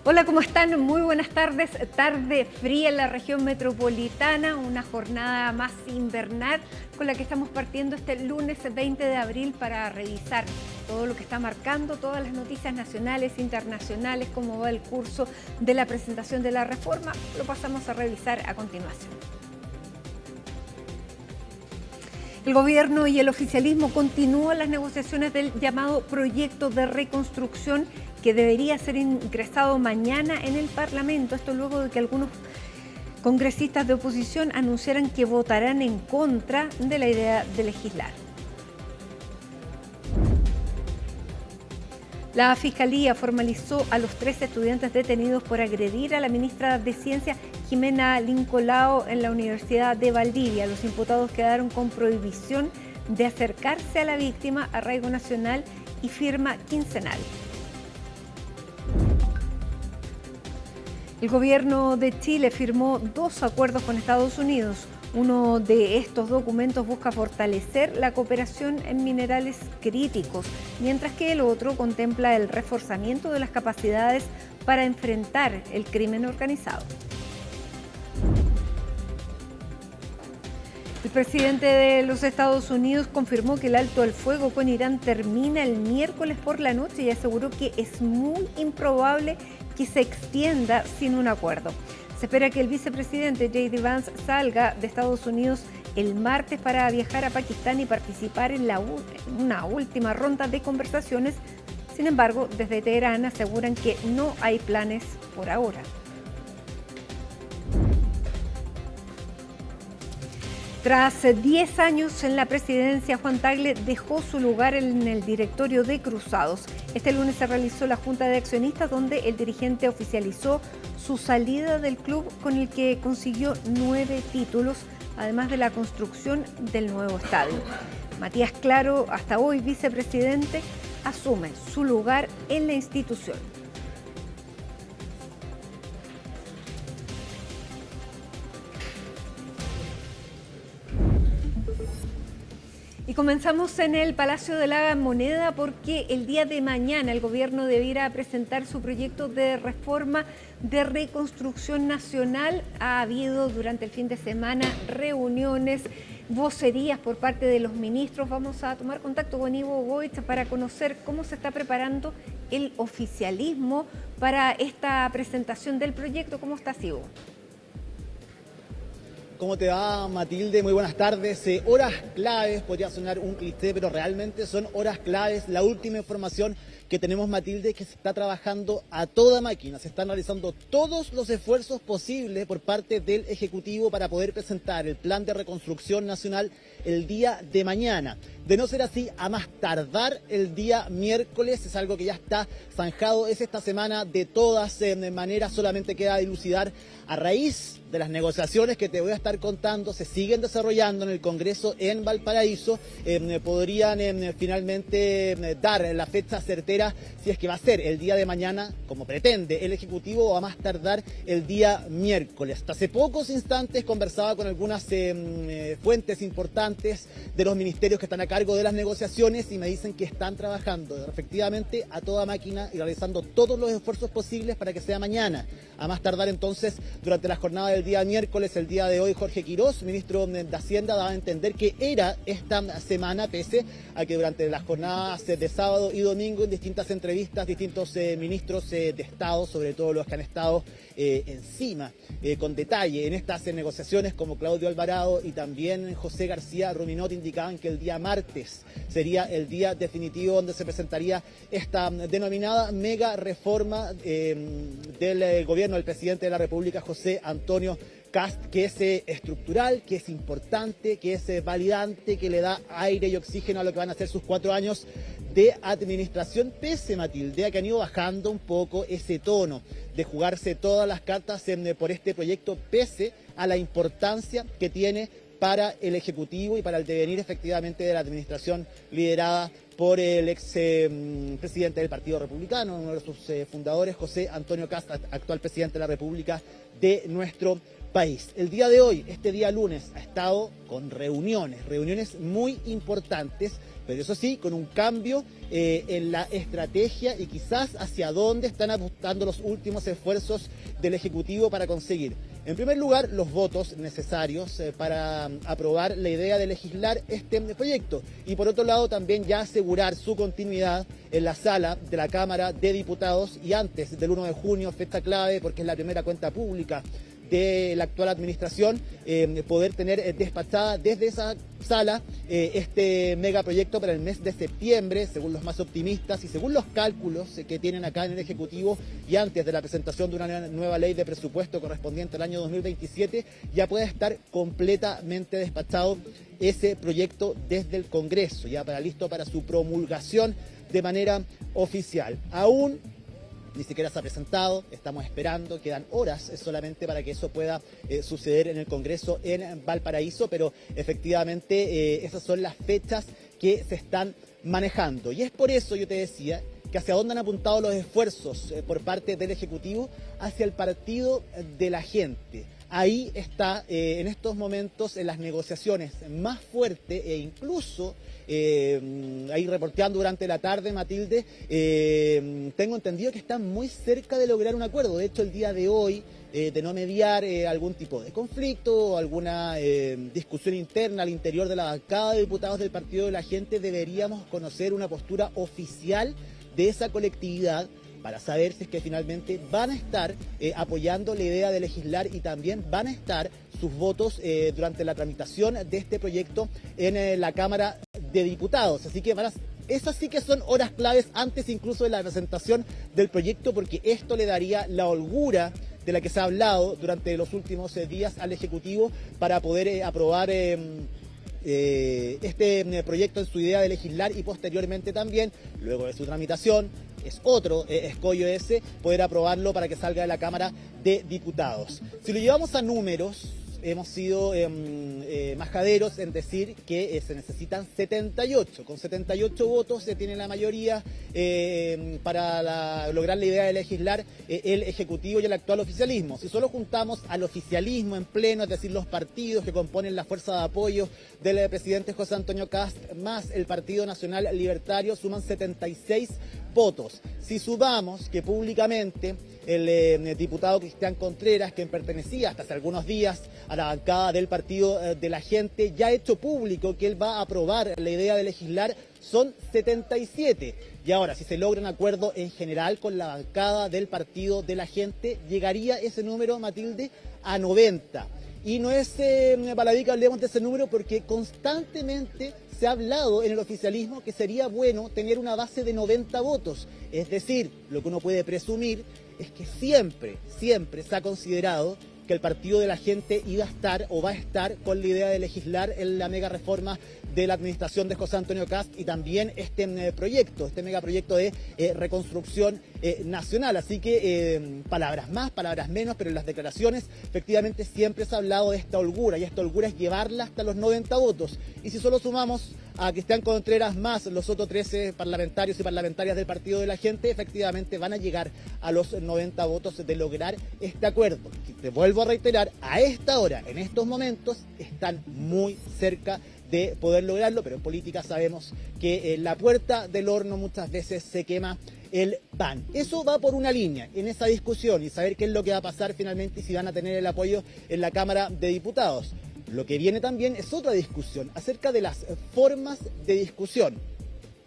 Hola, ¿cómo están? Muy buenas tardes. Tarde fría en la región metropolitana, una jornada más invernal con la que estamos partiendo este lunes 20 de abril para revisar todo lo que está marcando, todas las noticias nacionales, internacionales, cómo va el curso de la presentación de la reforma. Lo pasamos a revisar a continuación. El gobierno y el oficialismo continúan las negociaciones del llamado proyecto de reconstrucción que debería ser ingresado mañana en el Parlamento. Esto luego de que algunos congresistas de oposición anunciaran que votarán en contra de la idea de legislar. La Fiscalía formalizó a los 13 estudiantes detenidos por agredir a la ministra de Ciencia, Jimena Lincolao, en la Universidad de Valdivia. Los imputados quedaron con prohibición de acercarse a la víctima, arraigo nacional y firma quincenal. El gobierno de Chile firmó 2 acuerdos con Estados Unidos. Uno de estos documentos busca fortalecer la cooperación en minerales críticos, mientras que el otro contempla el reforzamiento de las capacidades para enfrentar el crimen organizado. El presidente de los Estados Unidos confirmó que el alto al fuego con Irán termina el miércoles por la noche y aseguró que es muy improbable que se extienda sin un acuerdo. Se espera que el vicepresidente J.D. Vance salga de Estados Unidos el martes para viajar a Pakistán y participar en una última ronda de conversaciones. Sin embargo, desde Teherán aseguran que no hay planes por ahora. Tras 10 años en la presidencia, Juan Tagle dejó su lugar en el directorio de Cruzados. Este lunes se realizó la Junta de Accionistas, donde el dirigente oficializó su salida del club, con el que consiguió 9 títulos, además de la construcción del nuevo estadio. Matías Claro, hasta hoy vicepresidente, asume su lugar en la institución. Y comenzamos en el Palacio de la Moneda porque el día de mañana el gobierno debiera presentar su proyecto de reforma de reconstrucción nacional. Ha habido durante el fin de semana reuniones, vocerías por parte de los ministros. Vamos a tomar contacto con Ivo Goich para conocer cómo se está preparando el oficialismo para esta presentación del proyecto. ¿Cómo estás, Ivo? ¿Cómo te va, Matilde? Muy buenas tardes. Horas claves, podría sonar un cliché, pero realmente son horas claves. La última información que tenemos, Matilde, es que se está trabajando a toda máquina. Se están realizando todos los esfuerzos posibles por parte del Ejecutivo para poder presentar el plan de reconstrucción nacional el día de mañana. De no ser así, a más tardar el día miércoles, es algo que ya está zanjado, es esta semana de todas maneras. Solamente queda dilucidar a raíz de las negociaciones que te voy a estar contando, se siguen desarrollando en el Congreso en Valparaíso. Podrían finalmente dar la fecha certera si es que va a ser el día de mañana, como pretende el Ejecutivo, o a más tardar el día miércoles. Hasta hace pocos instantes conversaba con algunas fuentes importantes de los ministerios que están a cargo de las negociaciones y me dicen que están trabajando efectivamente a toda máquina y realizando todos los esfuerzos posibles para que sea mañana. A más tardar entonces durante la jornada del día miércoles, el día de hoy, Jorge Quirós, ministro de Hacienda, daba a entender que era esta semana, pese a que durante las jornadas de sábado y domingo en distintas entrevistas, distintos ministros de Estado, sobre todo los que han estado encima, con detalle en estas negociaciones, como Claudio Alvarado y también José García Ruminot, indicaban que el día martes sería el día definitivo donde se presentaría esta denominada mega reforma del gobierno del presidente de la República, José Antonio Kast, que es estructural, que es importante, que es validante, que le da aire y oxígeno a lo que van a ser sus 4 años de administración, pese, Matilde, a que han ido bajando un poco ese tono de jugarse todas las cartas por este proyecto, pese a la importancia que tiene para el Ejecutivo y para el devenir efectivamente de la administración liderada por el ex presidente del Partido Republicano, uno de sus fundadores, José Antonio Kast, actual presidente de la República de nuestro país. El día de hoy, este día lunes, ha estado con reuniones muy importantes, pero eso sí, con un cambio en la estrategia y quizás hacia dónde están apuntando los últimos esfuerzos del Ejecutivo para conseguir, en primer lugar, los votos necesarios para aprobar la idea de legislar este proyecto y por otro lado también ya asegurar su continuidad en la sala de la Cámara de Diputados y antes del 1 de junio, fecha clave porque es la primera cuenta pública de la actual administración, poder tener despachada desde esa sala este megaproyecto para el mes de septiembre, según los más optimistas y según los cálculos que tienen acá en el Ejecutivo y antes de la presentación de una nueva ley de presupuesto correspondiente al año 2027, ya puede estar completamente despachado ese proyecto desde el Congreso, ya listo para su promulgación de manera oficial. Aún ni siquiera se ha presentado, estamos esperando, quedan horas solamente para que eso pueda suceder en el Congreso en Valparaíso, pero efectivamente esas son las fechas que se están manejando. Y es por eso, yo te decía, que hacia dónde han apuntado los esfuerzos por parte del Ejecutivo, hacia el partido de la gente. Ahí está en estos momentos en las negociaciones más fuertes e incluso ahí reporteando durante la tarde, Matilde, tengo entendido que están muy cerca de lograr un acuerdo. De hecho, el día de hoy, de no mediar algún tipo de conflicto o alguna discusión interna al interior de la bancada de diputados del Partido de la Gente, deberíamos conocer una postura oficial de esa colectividad para saber si es que finalmente van a estar apoyando la idea de legislar y también van a estar sus votos durante la tramitación de este proyecto en la Cámara de Diputados. Así que esas sí que son horas claves antes incluso de la presentación del proyecto, porque esto le daría la holgura de la que se ha hablado durante los últimos días al Ejecutivo para poder aprobar este proyecto en su idea de legislar y posteriormente también, luego de su tramitación, es otro escollo ese, poder aprobarlo para que salga de la Cámara de Diputados. Si lo llevamos a números, hemos sido majaderos en decir que se necesitan 78. Con 78 votos se tiene la mayoría para lograr la idea de legislar el Ejecutivo y el actual oficialismo. Si solo juntamos al oficialismo en pleno, es decir, los partidos que componen la fuerza de apoyo del presidente José Antonio Kast, más el Partido Nacional Libertario, suman 76 votos. Si sumamos que públicamente el diputado Cristian Contreras, quien pertenecía hasta hace algunos días a la bancada del Partido de la Gente, ya ha hecho público que él va a aprobar la idea de legislar, son 77. Y ahora, si se logra un acuerdo en general con la bancada del Partido de la Gente, llegaría ese número, Matilde, a 90. Y no es baladí que hablemos de ese número porque constantemente se ha hablado en el oficialismo que sería bueno tener una base de 90 votos. Es decir, lo que uno puede presumir es que siempre se ha considerado que el Partido de la Gente iba a estar o va a estar con la idea de legislar en la mega reforma de la administración de José Antonio Kast y también este megaproyecto de reconstrucción nacional. Así que palabras más, palabras menos, pero en las declaraciones efectivamente siempre se ha hablado de esta holgura y esta holgura es llevarla hasta los 90 votos. Y si solo sumamos a Cristian Contreras más los otros 13 parlamentarios y parlamentarias del Partido de la Gente, efectivamente van a llegar a los 90 votos de lograr este acuerdo. Y te vuelvo a reiterar, a esta hora, en estos momentos, están muy cerca de poder lograrlo, pero en política sabemos que en la puerta del horno muchas veces se quema el pan. Eso va por una línea en esa discusión y saber qué es lo que va a pasar finalmente y si van a tener el apoyo en la Cámara de Diputados. Lo que viene también es otra discusión acerca de las formas de discusión.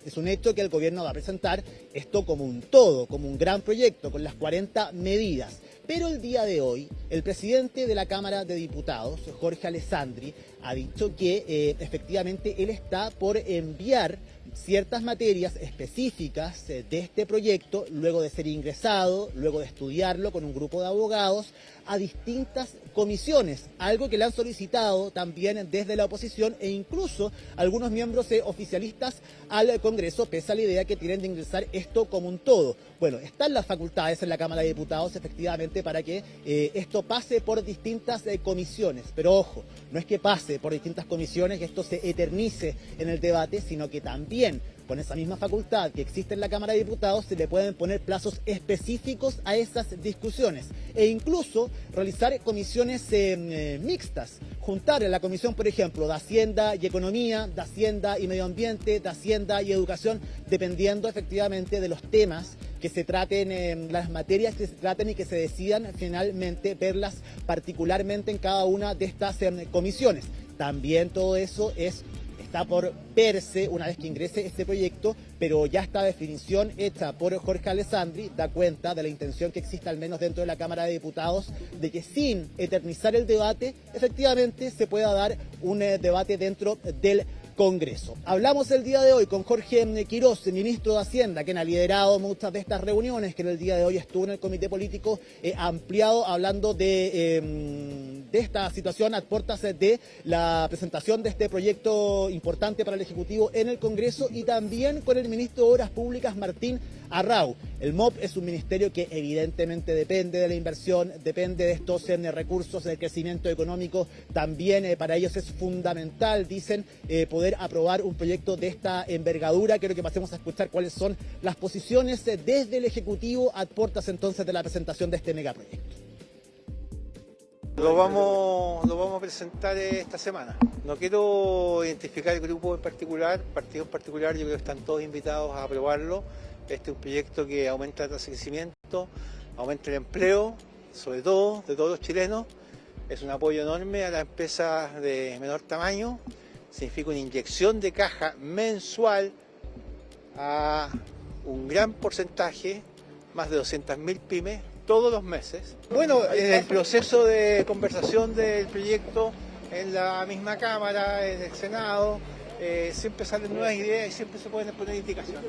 Es un hecho que el gobierno va a presentar esto como un todo, como un gran proyecto, con las 40 medidas. Pero el día de hoy, el presidente de la Cámara de Diputados, Jorge Alessandri, ha dicho que efectivamente él está por enviar ciertas materias específicas de este proyecto, luego de ser ingresado, luego de estudiarlo con un grupo de abogados, a distintas comisiones, algo que le han solicitado también desde la oposición e incluso algunos miembros oficialistas al Congreso, pese a la idea que tienen de ingresar esto como un todo. Bueno, están las facultades en la Cámara de Diputados efectivamente para que esto pase por distintas comisiones, pero ojo, no es que pase por distintas comisiones, que esto se eternice en el debate, sino que también con esa misma facultad que existe en la Cámara de Diputados, se le pueden poner plazos específicos a esas discusiones e incluso realizar comisiones mixtas, juntar en la comisión, por ejemplo, de Hacienda y Economía, de Hacienda y Medio Ambiente, de Hacienda y Educación, dependiendo efectivamente de los temas que se traten, las materias que se traten y que se decidan finalmente verlas particularmente en cada una de estas comisiones. También todo eso está por verse una vez que ingrese este proyecto, pero ya esta definición hecha por Jorge Alessandri da cuenta de la intención que existe al menos dentro de la Cámara de Diputados de que sin eternizar el debate, efectivamente se pueda dar un debate dentro del Congreso. Hablamos el día de hoy con Jorge Quirós, ministro de Hacienda, quien ha liderado muchas de estas reuniones, que en el día de hoy estuvo en el Comité Político ampliado, hablando de esta situación a puertas de la presentación de este proyecto importante para el Ejecutivo en el Congreso, y también con el ministro de Obras Públicas, Martín Arrau. El MOP es un ministerio que evidentemente depende de la inversión, depende de estos recursos, del crecimiento económico. También para ellos es fundamental, dicen, poder aprobar un proyecto de esta envergadura. Quiero que pasemos a escuchar cuáles son las posiciones desde el Ejecutivo a puertas entonces de la presentación de este megaproyecto. Lo vamos a presentar esta semana. No quiero identificar el grupo en particular, partido en particular, yo creo que están todos invitados a aprobarlo. Este es un proyecto que aumenta la tasa de crecimiento, aumenta el empleo, sobre todo de todos los chilenos. Es un apoyo enorme a las empresas de menor tamaño. Significa una inyección de caja mensual a un gran porcentaje, más de 200.000 pymes, todos los meses. Bueno, en el proceso de conversación del proyecto en la misma Cámara, en el Senado, siempre salen nuevas ideas y siempre se pueden poner indicaciones.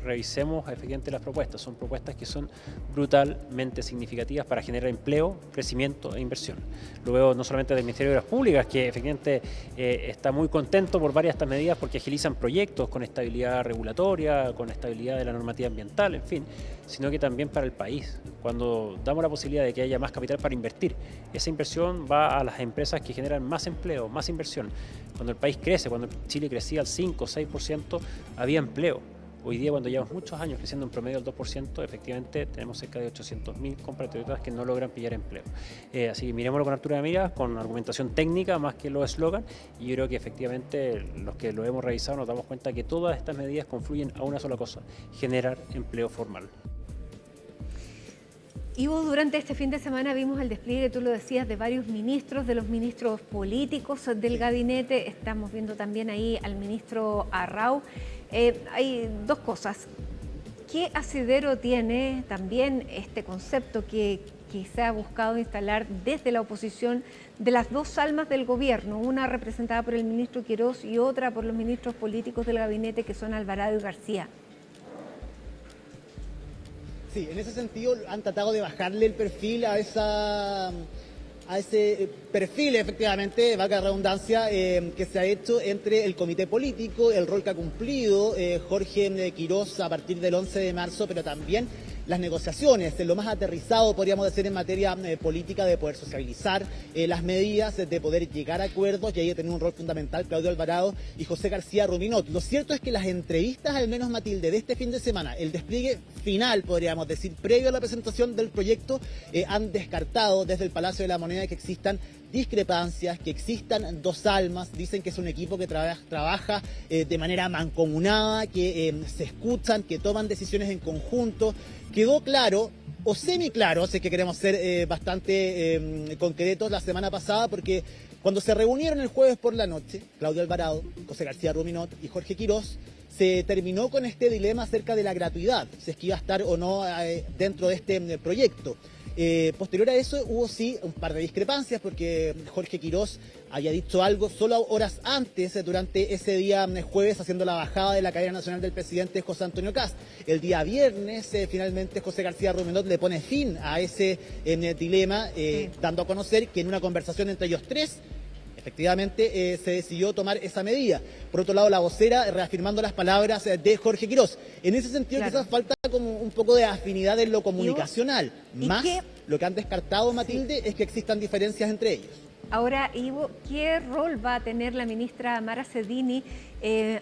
Revisemos efectivamente las propuestas. Son propuestas que son brutalmente significativas para generar empleo, crecimiento e inversión. Lo veo no solamente del Ministerio de Obras Públicas, que efectivamente está muy contento por varias de estas medidas porque agilizan proyectos con estabilidad regulatoria, con estabilidad de la normativa ambiental, en fin, sino que también para el país. Cuando damos la posibilidad de que haya más capital para invertir, esa inversión va a las empresas que generan más empleo, más inversión. Cuando el país crece, cuando Chile crecía al 5 o 6%, había empleo. Hoy día, cuando llevamos muchos años creciendo en promedio al 2%, efectivamente tenemos cerca de 800.000 compatriotas que no logran pillar empleo. Así que miremoslo con altura de miras, con argumentación técnica más que los eslogan, y yo creo que efectivamente los que lo hemos revisado nos damos cuenta que todas estas medidas confluyen a una sola cosa: generar empleo formal. Ivo, durante este fin de semana vimos el despliegue, tú lo decías, de varios ministros, de los ministros políticos del gabinete. Estamos viendo también ahí al ministro Arrau. Hay dos cosas. ¿Qué asidero tiene también este concepto que se ha buscado instalar desde la oposición de las dos almas del gobierno, una representada por el ministro Quirós y otra por los ministros políticos del gabinete, que son Alvarado y García? Sí, en ese sentido han tratado de bajarle el perfil a ese perfil, efectivamente, valga la redundancia, que se ha hecho entre el comité político, el rol que ha cumplido Jorge Quirós a partir del 11 de marzo, pero también las negociaciones, lo más aterrizado, podríamos decir, en materia política, de poder socializar las medidas, de poder llegar a acuerdos, y ahí ha tenido un rol fundamental Claudio Alvarado y José García Ruminot. Lo cierto es que las entrevistas, al menos, Matilde, de este fin de semana, el despliegue final, podríamos decir, previo a la presentación del proyecto, han descartado desde el Palacio de la Moneda que existan discrepancias, que existan dos almas. Dicen que es un equipo que trabaja de manera mancomunada, que se escuchan, que toman decisiones en conjunto. Quedó claro, o semiclaro, si es que queremos ser bastante concretos, la semana pasada, porque cuando se reunieron el jueves por la noche, Claudio Alvarado, José García Ruminot y Jorge Quirós, se terminó con este dilema acerca de la gratuidad, si es que iba a estar o no dentro de este proyecto. Posterior a eso hubo sí un par de discrepancias, porque Jorge Quirós había dicho algo solo horas antes, durante ese día jueves, haciendo la bajada de la cadena nacional del presidente José Antonio Kast. El día viernes, finalmente, José García Ruminot le pone fin a ese dilema, dando a conocer que en una conversación entre ellos tres, efectivamente, se decidió tomar esa medida. Por otro lado, la vocera reafirmando las palabras de Jorge Quirós. En ese sentido, claro, quizás falta como un poco de afinidad en lo comunicacional. Más, lo que han descartado, Matilde, es que existan diferencias entre ellos. Ahora, Ivo, ¿qué rol va a tener la ministra Mara Cedini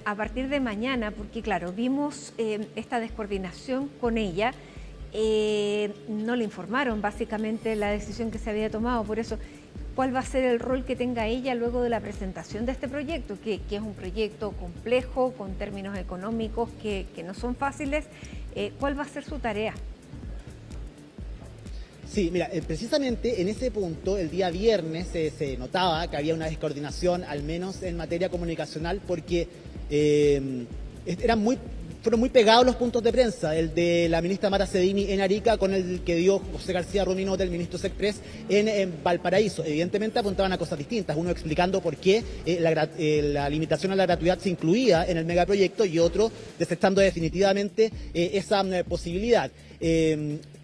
a partir de mañana? Porque claro, vimos esta descoordinación con ella, no le informaron básicamente la decisión que se había tomado, por eso, ¿cuál va a ser el rol que tenga ella luego de la presentación de este proyecto? Que es un proyecto complejo, con términos económicos que no son fáciles. ¿Cuál va a ser su tarea? Sí, mira, precisamente en ese punto, el día viernes se notaba que había una descoordinación, al menos en materia comunicacional, porque fueron muy pegados los puntos de prensa, el de la ministra Mara Cedini en Arica con el que dio José García Ruminot, el ministro Sexpress, en Valparaíso. Evidentemente apuntaban a cosas distintas, uno explicando por qué la limitación a la gratuidad se incluía en el megaproyecto y otro desechando definitivamente esa posibilidad.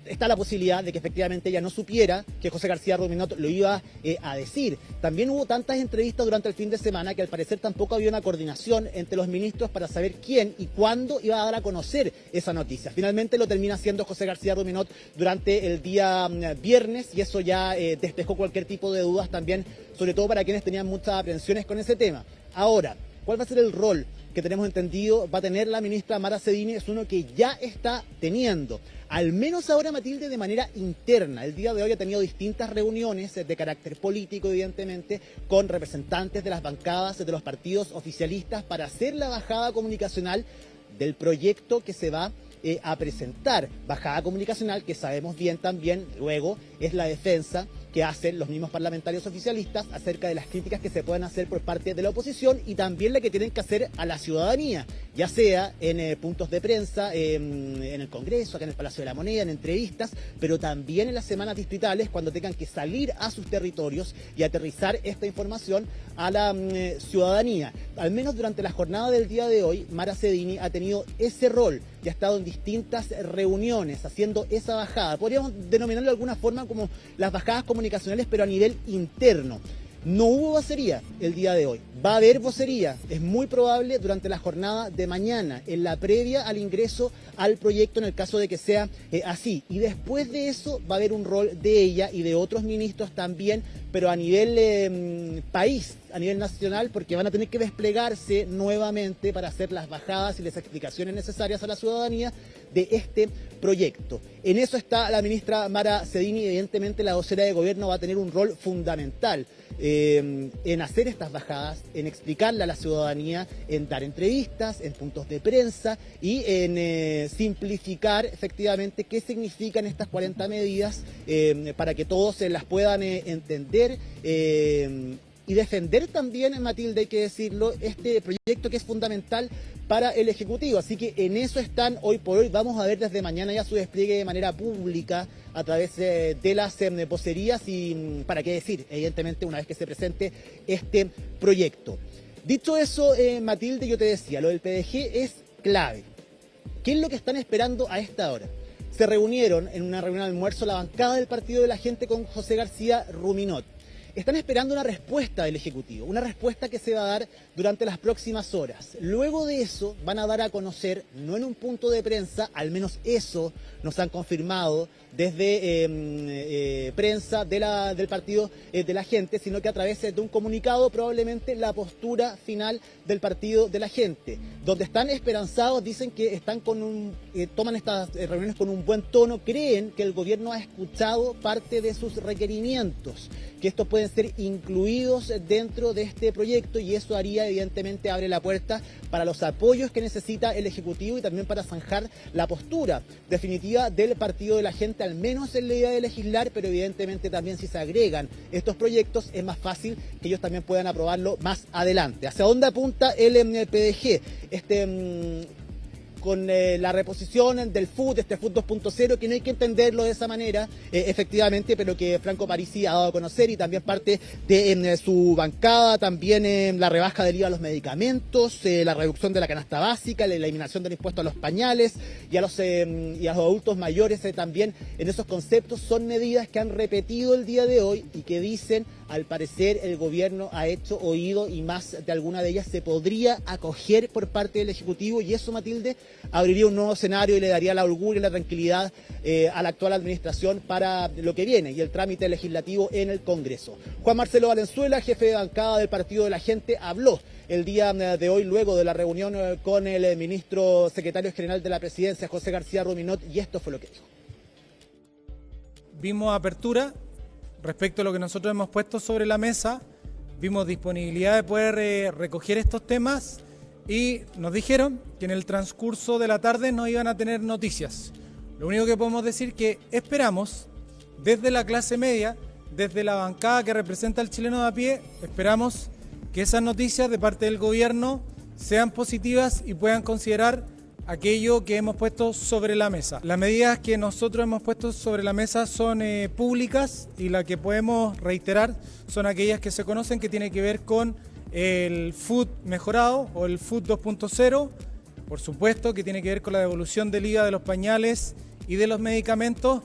Está la posibilidad de que efectivamente ella no supiera que José García Ruminot lo iba a decir. También hubo tantas entrevistas durante el fin de semana que al parecer tampoco había una coordinación entre los ministros para saber quién y cuándo iba a dar a conocer esa noticia. Finalmente lo termina haciendo José García Ruminot durante el día viernes y eso ya despejó cualquier tipo de dudas también, sobre todo para quienes tenían muchas aprensiones con ese tema. Ahora, ¿cuál va a ser el rol que tenemos entendido va a tener la ministra Mara Cedini? Es uno que ya está teniendo. Al menos ahora, Matilde, de manera interna. El día de hoy ha tenido distintas reuniones de carácter político, evidentemente, con representantes de las bancadas de los partidos oficialistas para hacer la bajada comunicacional del proyecto que se va a presentar. Bajada comunicacional que sabemos bien también, luego, es la defensa que hacen los mismos parlamentarios oficialistas acerca de las críticas que se pueden hacer por parte de la oposición y también la que tienen que hacer a la ciudadanía, ya sea en puntos de prensa, en el Congreso, acá en el Palacio de la Moneda, en entrevistas, pero también en las semanas distritales cuando tengan que salir a sus territorios y aterrizar esta información a la ciudadanía. Al menos durante la jornada del día de hoy, Mara Cedini ha tenido ese rol y ha estado en distintas reuniones haciendo esa bajada. Podríamos denominarlo de alguna forma como las bajadas comunicacionales, pero a nivel interno. No hubo vocería el día de hoy. Va a haber vocería, es muy probable durante la jornada de mañana, en la previa al ingreso al proyecto, en el caso de que sea así. Y después de eso va a haber un rol de ella y de otros ministros también, pero a nivel país, a nivel nacional, porque van a tener que desplegarse nuevamente para hacer las bajadas y las explicaciones necesarias a la ciudadanía de este proyecto. En eso está la ministra Mara Cedini. Evidentemente la vocera de gobierno va a tener un rol fundamental en hacer estas bajadas, en explicarle a la ciudadanía, en dar entrevistas, en puntos de prensa y en simplificar efectivamente qué significan estas 40 medidas para que todos las puedan entender y defender también, Matilde, hay que decirlo, este proyecto que es fundamental para el Ejecutivo. Así que en eso están hoy por hoy. Vamos a ver desde mañana ya su despliegue de manera pública a través de las vocerías y para qué decir, evidentemente, una vez que se presente este proyecto. Dicho eso, Matilde, yo te decía, lo del PDG es clave. ¿Qué es lo que están esperando a esta hora? Se reunieron en una reunión de almuerzo la bancada del Partido de la Gente con José García Ruminot. Están esperando una respuesta del Ejecutivo, una respuesta que se va a dar durante las próximas horas. Luego de eso van a dar a conocer, no en un punto de prensa, al menos eso nos han confirmado desde prensa del Partido de la Gente, sino que a través de un comunicado probablemente la postura final del Partido de la Gente. Donde están esperanzados, dicen que están toman estas reuniones con un buen tono, creen que el gobierno ha escuchado parte de sus requerimientos, que estos pueden ser incluidos dentro de este proyecto y eso haría, evidentemente, abre la puerta para los apoyos que necesita el Ejecutivo y también para zanjar la postura definitiva del Partido de la Gente, al menos en la idea de legislar, pero evidentemente también si se agregan estos proyectos es más fácil que ellos también puedan aprobarlo más adelante. ¿Hacia dónde apunta el PDG? Con la reposición del FUT, este FUT 2.0, que no hay que entenderlo de esa manera, efectivamente, pero que Franco Parisi ha dado a conocer y también parte de su bancada, también la rebaja del IVA a los medicamentos, la reducción de la canasta básica, la eliminación del impuesto a los pañales y a los adultos mayores también. En esos conceptos son medidas que han repetido el día de hoy y que dicen al parecer el gobierno ha hecho oído y más de alguna de ellas se podría acoger por parte del Ejecutivo, y eso, Matilde, abriría un nuevo escenario y le daría la holgura y la tranquilidad a la actual administración para lo que viene y el trámite legislativo en el Congreso. Juan Marcelo Valenzuela, jefe de bancada del Partido de la Gente, habló el día de hoy luego de la reunión con el ministro secretario general de la Presidencia, José García Ruminot, y esto fue lo que dijo. Vimos apertura respecto a lo que nosotros hemos puesto sobre la mesa, vimos disponibilidad de poder recoger estos temas y nos dijeron que en el transcurso de la tarde no iban a tener noticias. Lo único que podemos decir que esperamos desde la clase media, desde la bancada que representa al chileno de a pie, esperamos que esas noticias de parte del gobierno sean positivas y puedan considerar aquello que hemos puesto sobre la mesa. Las medidas que nosotros hemos puesto sobre la mesa son públicas y las que podemos reiterar son aquellas que se conocen, que tienen que ver con el food mejorado o el food 2.0, por supuesto que tiene que ver con la devolución del IVA de los pañales y de los medicamentos.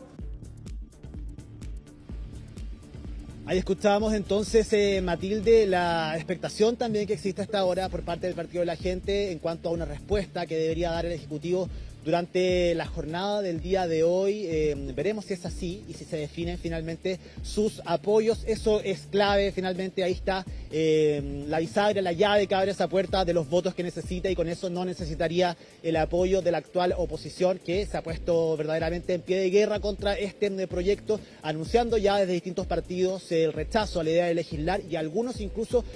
Ahí escuchábamos entonces, Matilde, la expectación también que existe hasta ahora por parte del Partido de la Gente en cuanto a una respuesta que debería dar el Ejecutivo durante la jornada del día de hoy. Veremos si es así y si se definen finalmente sus apoyos. Eso es clave, finalmente ahí está la bisagra, la llave que abre esa puerta de los votos que necesita, y con eso no necesitaría el apoyo de la actual oposición, que se ha puesto verdaderamente en pie de guerra contra este proyecto, anunciando ya desde distintos partidos el rechazo a la idea de legislar, y algunos incluso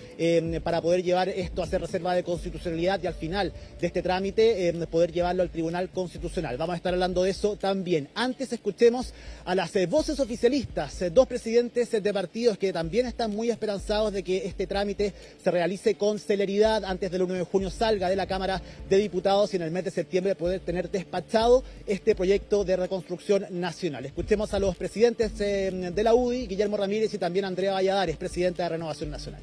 para poder llevar esto a hacer reserva de constitucionalidad y al final de este trámite poder llevarlo al Tribunal Constitucional. Vamos a estar hablando de eso también. Antes escuchemos a las voces oficialistas, dos presidentes de partidos que también están muy esperanzados de que este trámite se realice con celeridad antes del 1 de junio, salga de la Cámara de Diputados y en el mes de septiembre poder tener despachado este proyecto de reconstrucción nacional. Escuchemos a los presidentes de la UDI, Guillermo Ramírez, y también Andrea Valladares, presidenta de Renovación Nacional.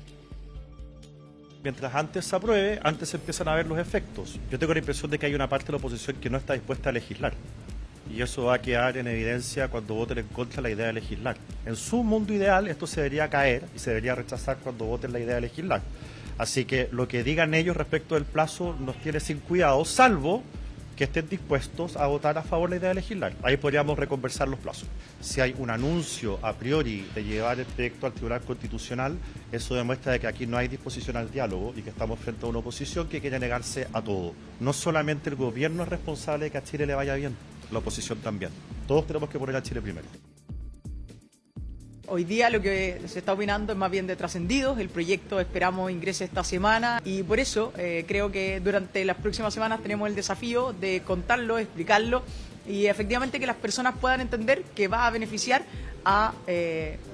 Mientras antes se apruebe, antes se empiezan a ver los efectos. Yo tengo la impresión de que hay una parte de la oposición que no está dispuesta a legislar. Y eso va a quedar en evidencia cuando voten en contra de la idea de legislar. En su mundo ideal esto se debería caer y se debería rechazar cuando voten la idea de legislar. Así que lo que digan ellos respecto del plazo nos tiene sin cuidado, salvo que estén dispuestos a votar a favor de la idea de legislar. Ahí podríamos reconversar los plazos. Si hay un anuncio a priori de llevar el proyecto al Tribunal Constitucional, eso demuestra de que aquí no hay disposición al diálogo y que estamos frente a una oposición que quiere negarse a todo. No solamente el gobierno es responsable de que a Chile le vaya bien, la oposición también. Todos tenemos que poner a Chile primero. Hoy día lo que se está opinando es más bien de trascendidos, el proyecto esperamos ingrese esta semana y por eso creo que durante las próximas semanas tenemos el desafío de contarlo, explicarlo y efectivamente que las personas puedan entender que va a beneficiar a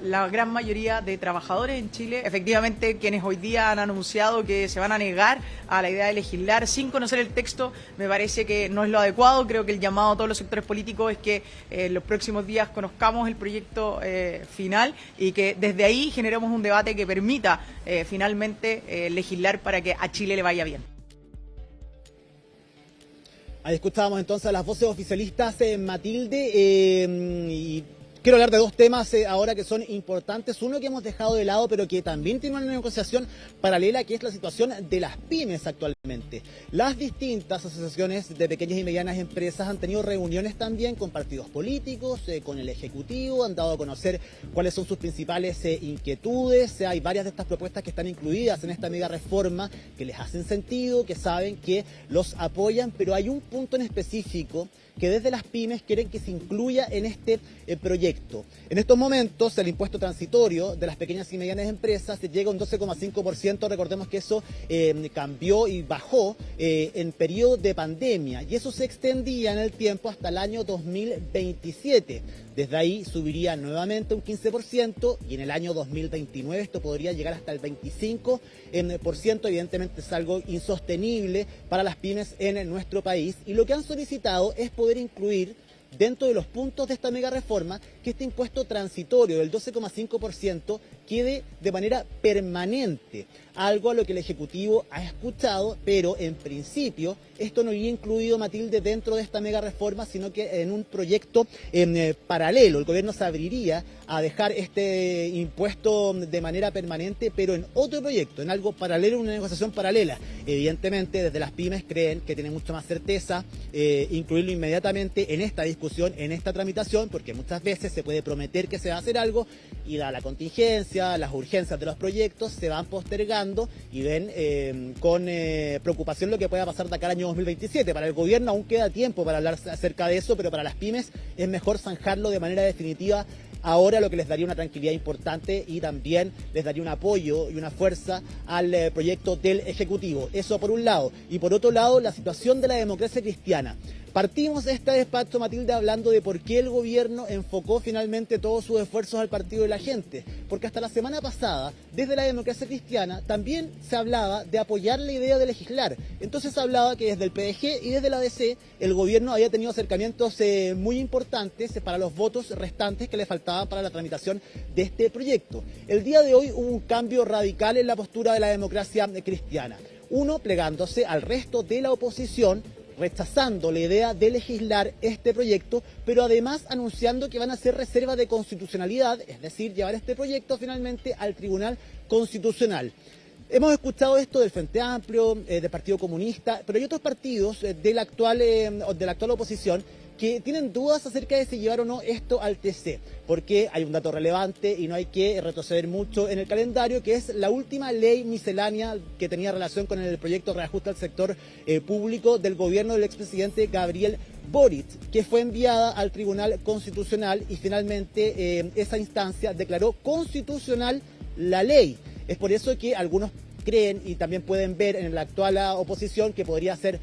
la gran mayoría de trabajadores en Chile. Efectivamente, quienes hoy día han anunciado que se van a negar a la idea de legislar sin conocer el texto, me parece que no es lo adecuado. Creo que el llamado a todos los sectores políticos es que en los próximos días conozcamos el proyecto final y que desde ahí generemos un debate que permita finalmente legislar para que a Chile le vaya bien. Ahí escuchábamos entonces a las voces oficialistas, Matilde, y quiero hablar de dos temas ahora que son importantes. Uno que hemos dejado de lado, pero que también tiene una negociación paralela, que es la situación de las pymes actualmente. Las distintas asociaciones de pequeñas y medianas empresas han tenido reuniones también con partidos políticos, con el Ejecutivo, han dado a conocer cuáles son sus principales inquietudes. Hay varias de estas propuestas que están incluidas en esta mega reforma que les hacen sentido, que saben que los apoyan, pero hay un punto en específico que desde las pymes quieren que se incluya en este proyecto. En estos momentos, el impuesto transitorio de las pequeñas y medianas empresas llega a un 12,5%. Recordemos que eso cambió y bajó en periodo de pandemia, y eso se extendía en el tiempo hasta el año 2027. Desde ahí subiría nuevamente un 15%, y en el año 2029 esto podría llegar hasta el 25%. Evidentemente es algo insostenible para las pymes en nuestro país, y lo que han solicitado es poder incluir dentro de los puntos de esta mega reforma que este impuesto transitorio del 12,5% quede de manera permanente, algo a lo que el Ejecutivo ha escuchado, pero en principio esto no iría incluido, Matilde, dentro de esta mega reforma, sino que en un proyecto paralelo. El gobierno se abriría a dejar este impuesto de manera permanente, pero en otro proyecto, en algo paralelo, una negociación paralela. Evidentemente, desde las pymes creen que tienen mucha más certeza incluirlo inmediatamente en esta discusión, en esta tramitación, porque muchas veces se puede prometer que se va a hacer algo y dada la contingencia, las urgencias de los proyectos, se van postergando y ven con preocupación lo que pueda pasar de acá al año 2027. Para el gobierno aún queda tiempo para hablar acerca de eso, pero para las pymes es mejor zanjarlo de manera definitiva ahora, lo que les daría una tranquilidad importante y también les daría un apoyo y una fuerza al proyecto del Ejecutivo. Eso por un lado. Y por otro lado, la situación de la democracia cristiana. Partimos este despacho, Matilde, hablando de por qué el gobierno enfocó finalmente todos sus esfuerzos al partido de la gente. Porque hasta la semana pasada, desde la democracia cristiana, también se hablaba de apoyar la idea de legislar. Entonces se hablaba que desde el PDG y desde la ADC el gobierno había tenido acercamientos muy importantes para los votos restantes que le faltaban para la tramitación de este proyecto. El día de hoy hubo un cambio radical en la postura de la democracia cristiana. Uno, plegándose al resto de la oposición, rechazando la idea de legislar este proyecto, pero además anunciando que van a hacer reserva de constitucionalidad, es decir, llevar este proyecto finalmente al Tribunal Constitucional. Hemos escuchado esto del Frente Amplio, del Partido Comunista, pero hay otros partidos de la actual oposición que tienen dudas acerca de si llevar o no esto al TC, porque hay un dato relevante y no hay que retroceder mucho en el calendario, que es la última ley miscelánea que tenía relación con el proyecto de reajuste al sector público del gobierno del expresidente Gabriel Boric, que fue enviada al Tribunal Constitucional y finalmente esa instancia declaró constitucional la ley. Es por eso que algunos creen y también pueden ver en la actual oposición que podría ser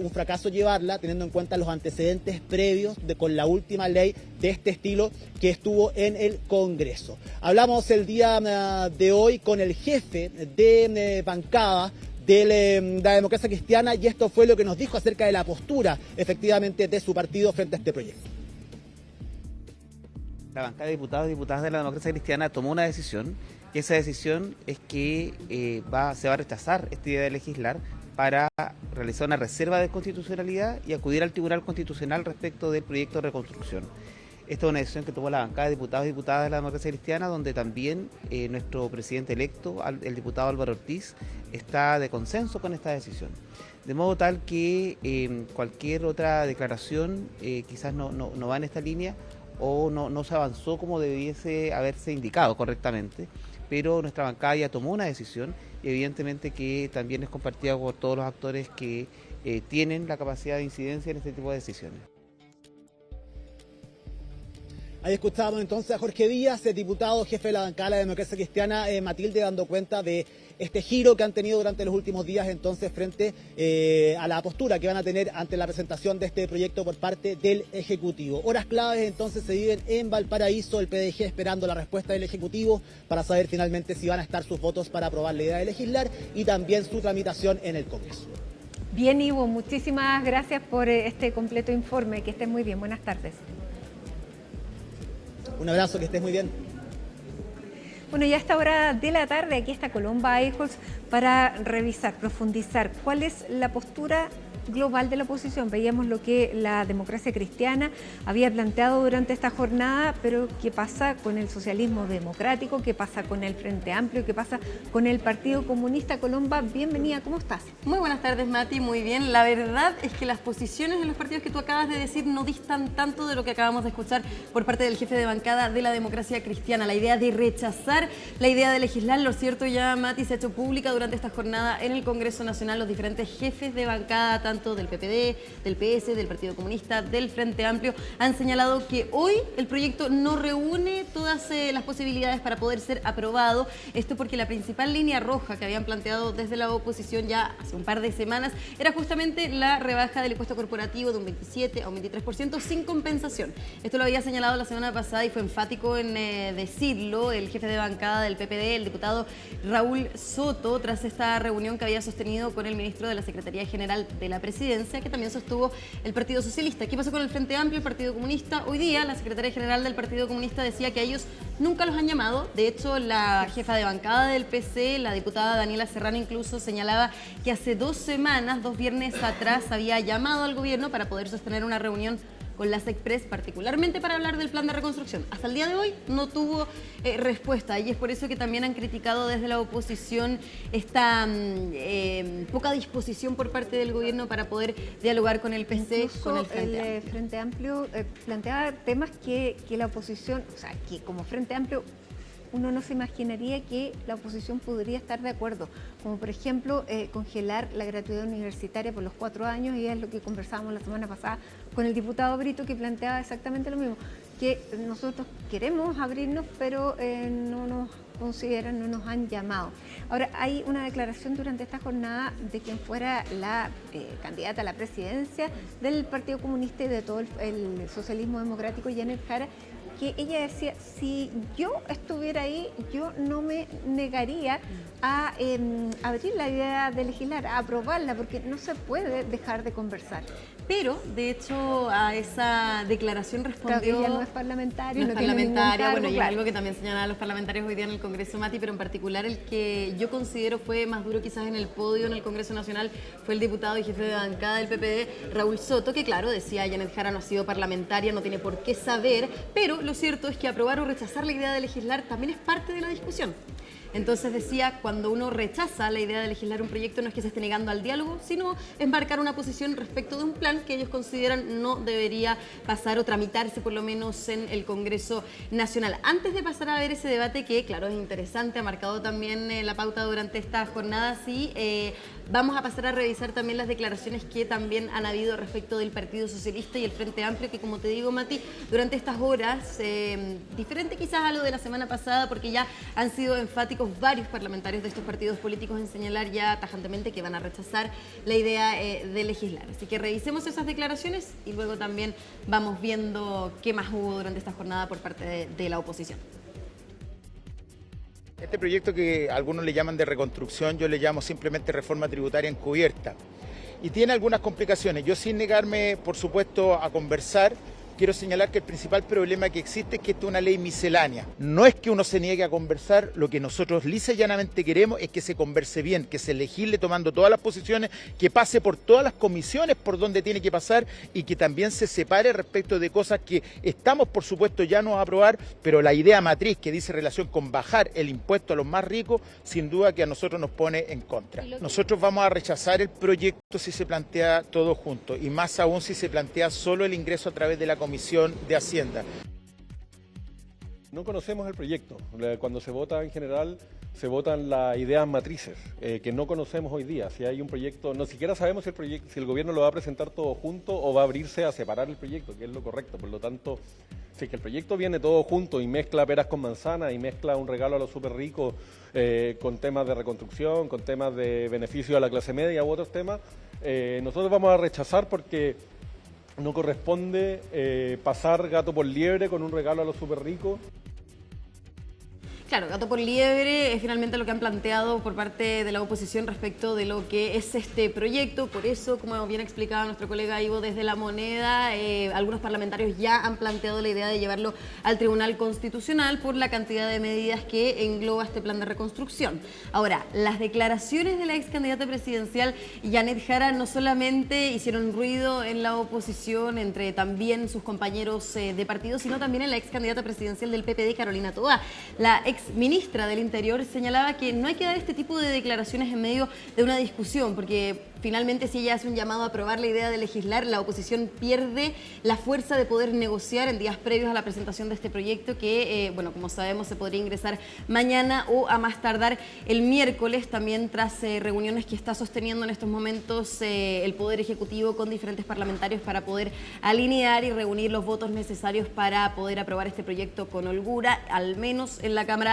un fracaso llevarla, teniendo en cuenta los antecedentes previos con la última ley de este estilo que estuvo en el Congreso. Hablamos el día de hoy con el jefe de bancada de la democracia cristiana y esto fue lo que nos dijo acerca de la postura efectivamente de su partido frente a este proyecto. La bancada de diputados y diputadas de la democracia cristiana tomó una decisión, y esa decisión es que se va a rechazar esta idea de legislar para realizar una reserva de constitucionalidad y acudir al Tribunal Constitucional respecto del proyecto de reconstrucción. Esta es una decisión que tomó la bancada de diputados y diputadas de la democracia cristiana, donde también nuestro presidente electo, el diputado Álvaro Ortiz, está de consenso con esta decisión. De modo tal que cualquier otra declaración quizás no va en esta línea o no se avanzó como debiese haberse indicado correctamente, pero nuestra bancada ya tomó una decisión y evidentemente que también es compartida por todos los actores que tienen la capacidad de incidencia en este tipo de decisiones. Ahí escuchábamos entonces a Jorge Díaz, diputado, jefe de la bancada de la democracia cristiana, Matilde, dando cuenta de este giro que han tenido durante los últimos días entonces frente a la postura que van a tener ante la presentación de este proyecto por parte del Ejecutivo. Horas claves entonces se viven en Valparaíso, el PDG esperando la respuesta del Ejecutivo para saber finalmente si van a estar sus votos para aprobar la idea de legislar y también su tramitación en el Congreso. Bien, Ivo, muchísimas gracias por este completo informe. Que estés muy bien. Buenas tardes. Un abrazo, que estés muy bien. Bueno, ya a esta hora de la tarde aquí está Colomba Eichholz para revisar, profundizar cuál es la postura global de la oposición. Veíamos lo que la democracia cristiana había planteado durante esta jornada, pero qué pasa con el socialismo democrático, qué pasa con el Frente Amplio, qué pasa con el Partido Comunista. Colomba, bienvenida, ¿cómo estás? Muy buenas tardes, Mati, muy bien. La verdad es que las posiciones de los partidos que tú acabas de decir no distan tanto de lo que acabamos de escuchar por parte del jefe de bancada de la democracia cristiana. La idea de rechazar la idea de legislar, lo cierto ya, Mati, se ha hecho pública durante esta jornada en el Congreso Nacional. Los diferentes jefes de bancada, tanto del PPD, del PS, del Partido Comunista, del Frente Amplio, han señalado que hoy el proyecto no reúne todas las posibilidades para poder ser aprobado. Esto porque la principal línea roja que habían planteado desde la oposición ya hace un par de semanas era justamente la rebaja del impuesto corporativo de un 27 a un 23% sin compensación. Esto lo había señalado la semana pasada y fue enfático en decirlo el jefe de bancada del PPD, el diputado Raúl Soto, tras esta reunión que había sostenido con el ministro de la Secretaría General de la presidencia que también sostuvo el Partido Socialista. ¿Qué pasó con el Frente Amplio, el Partido Comunista? Hoy día la secretaria general del Partido Comunista decía que a ellos nunca los han llamado. De hecho, la jefa de bancada del PC, la diputada Daniela Serrano, incluso señalaba que hace 2 semanas, 2 viernes atrás, había llamado al gobierno para poder sostener una reunión con las Express, particularmente para hablar del plan de reconstrucción. Hasta el día de hoy no tuvo respuesta y es por eso que también han criticado desde la oposición esta poca disposición por parte del gobierno para poder dialogar con el PC, incluso con el Frente Amplio. Frente Amplio planteaba temas que la oposición, o sea, que como Frente Amplio uno no se imaginaría que la oposición podría estar de acuerdo, como por ejemplo congelar la gratuidad universitaria por los 4 años, y es lo que conversábamos la semana pasada con el diputado Brito, que planteaba exactamente lo mismo, que nosotros queremos abrirnos, pero no nos consideran, no nos han llamado. Ahora, hay una declaración durante esta jornada de quien fuera la candidata a la presidencia del Partido Comunista y de todo el socialismo democrático, Janet Jara, que ella decía, si yo estuviera ahí, yo no me negaría a abrir la idea de legislar, a aprobarla, porque no se puede dejar de conversar. Pero, de hecho, a esa declaración respondió... Claro, ella no es parlamentaria, no es tiene ningún parlamentaria, cargo, bueno, y claro. algo que también señalaban los parlamentarios hoy día en el Congreso, Mati, pero en particular el que yo considero fue más duro quizás en el podio en el Congreso Nacional fue el diputado y jefe de bancada del PPD, Raúl Soto, que claro, decía, Janet Jara no ha sido parlamentaria, no tiene por qué saber, pero lo cierto es que aprobar o rechazar la idea de legislar también es parte de la discusión. Entonces decía, cuando uno rechaza la idea de legislar un proyecto no es que se esté negando al diálogo, sino es marcar una posición respecto de un plan que ellos consideran no debería pasar o tramitarse por lo menos en el Congreso Nacional. Antes de pasar a ver ese debate que, claro, es interesante, ha marcado también la pauta durante esta jornada, sí, vamos a pasar a revisar también las declaraciones que también han habido respecto del Partido Socialista y el Frente Amplio, que como te digo, Mati, durante estas horas, diferente quizás a lo de la semana pasada, porque ya han sido enfáticos varios parlamentarios de estos partidos políticos en señalar ya tajantemente que van a rechazar la idea de legislar. Así que revisemos esas declaraciones y luego también vamos viendo qué más hubo durante esta jornada por parte de la oposición. Este proyecto que algunos le llaman de reconstrucción, yo le llamo simplemente reforma tributaria encubierta. Y tiene algunas complicaciones. Yo, sin negarme, por supuesto, a conversar, quiero señalar que el principal problema que existe es que esta es una ley miscelánea. No es que uno se niegue a conversar, lo que nosotros lisa y llanamente queremos es que se converse bien, que se legisle tomando todas las posiciones, que pase por todas las comisiones por donde tiene que pasar y que también se separe respecto de cosas que estamos, por supuesto, ya no a aprobar, pero la idea matriz que dice relación con bajar el impuesto a los más ricos, sin duda que a nosotros nos pone en contra. Nosotros vamos a rechazar el proyecto si se plantea todo junto y más aún si se plantea solo el ingreso a través de la Comisión de Hacienda. No conocemos el proyecto. Cuando se vota en general, se votan las ideas matrices, que no conocemos hoy día. Si hay un proyecto, no siquiera sabemos si el gobierno lo va a presentar todo junto o va a abrirse a separar el proyecto, que es lo correcto. Por lo tanto, si es que el proyecto viene todo junto y mezcla peras con manzanas y mezcla un regalo a los súper ricos con temas de reconstrucción, con temas de beneficio a la clase media u otros temas, nosotros vamos a rechazar porque no corresponde pasar gato por liebre con un regalo a los súper ricos. Claro, gato por liebre es finalmente lo que han planteado por parte de la oposición respecto de lo que es este proyecto. Por eso, como bien explicaba nuestro colega Ivo desde La Moneda, algunos parlamentarios ya han planteado la idea de llevarlo al Tribunal Constitucional por la cantidad de medidas que engloba este plan de reconstrucción. Ahora, las declaraciones de la ex candidata presidencial Janet Jara no solamente hicieron ruido en la oposición entre también sus compañeros de partido, sino también en la ex candidata presidencial del PPD, Carolina Toá. La ex ministra del Interior señalaba que no hay que dar este tipo de declaraciones en medio de una discusión, porque finalmente si ella hace un llamado a aprobar la idea de legislar, la oposición pierde la fuerza de poder negociar en días previos a la presentación de este proyecto que, bueno, como sabemos, se podría ingresar mañana o a más tardar el miércoles, también tras reuniones que está sosteniendo en estos momentos el Poder Ejecutivo con diferentes parlamentarios para poder alinear y reunir los votos necesarios para poder aprobar este proyecto con holgura, al menos en la Cámara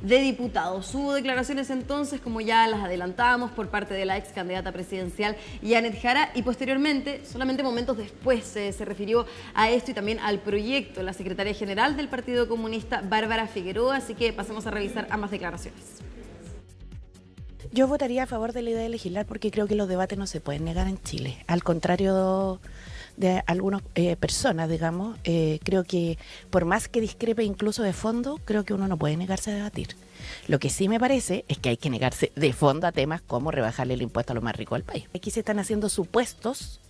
de Diputados. Hubo declaraciones entonces, como ya las adelantábamos, por parte de la ex candidata presidencial Janet Jara y posteriormente, solamente momentos después, se refirió a esto y también al proyecto la secretaria general del Partido Comunista, Bárbara Figueroa, así que pasemos a revisar ambas declaraciones. Yo votaría a favor de la idea de legislar porque creo que los debates no se pueden negar en Chile. Al contrario de algunas personas, digamos, creo que por más que discrepe incluso de fondo, creo que uno no puede negarse a debatir. Lo que sí me parece es que hay que negarse de fondo a temas como rebajarle el impuesto a los más ricos del país. Aquí se están haciendo supuestos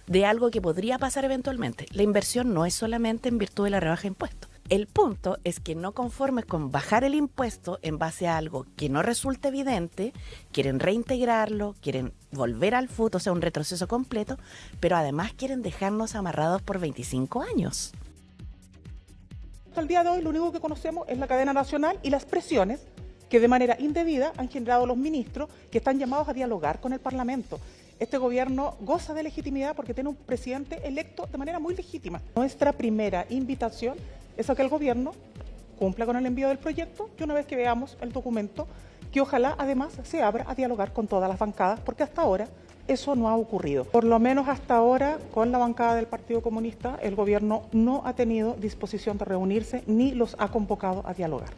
de algo que podría pasar eventualmente. La inversión no es solamente en virtud de la rebaja de impuestos. El punto es que no conformes con bajar el impuesto en base a algo que no resulta evidente, quieren reintegrarlo, quieren volver al FUT, o sea, un retroceso completo, pero además quieren dejarnos amarrados por 25 años. Hasta el día de hoy lo único que conocemos es la cadena nacional y las presiones que de manera indebida han generado los ministros que están llamados a dialogar con el Parlamento. Este gobierno goza de legitimidad porque tiene un presidente electo de manera muy legítima. Nuestra primera invitación es a que el gobierno cumpla con el envío del proyecto y una vez que veamos el documento, que ojalá además se abra a dialogar con todas las bancadas, porque hasta ahora eso no ha ocurrido. Por lo menos hasta ahora, con la bancada del Partido Comunista, el gobierno no ha tenido disposición de reunirse ni los ha convocado a dialogar.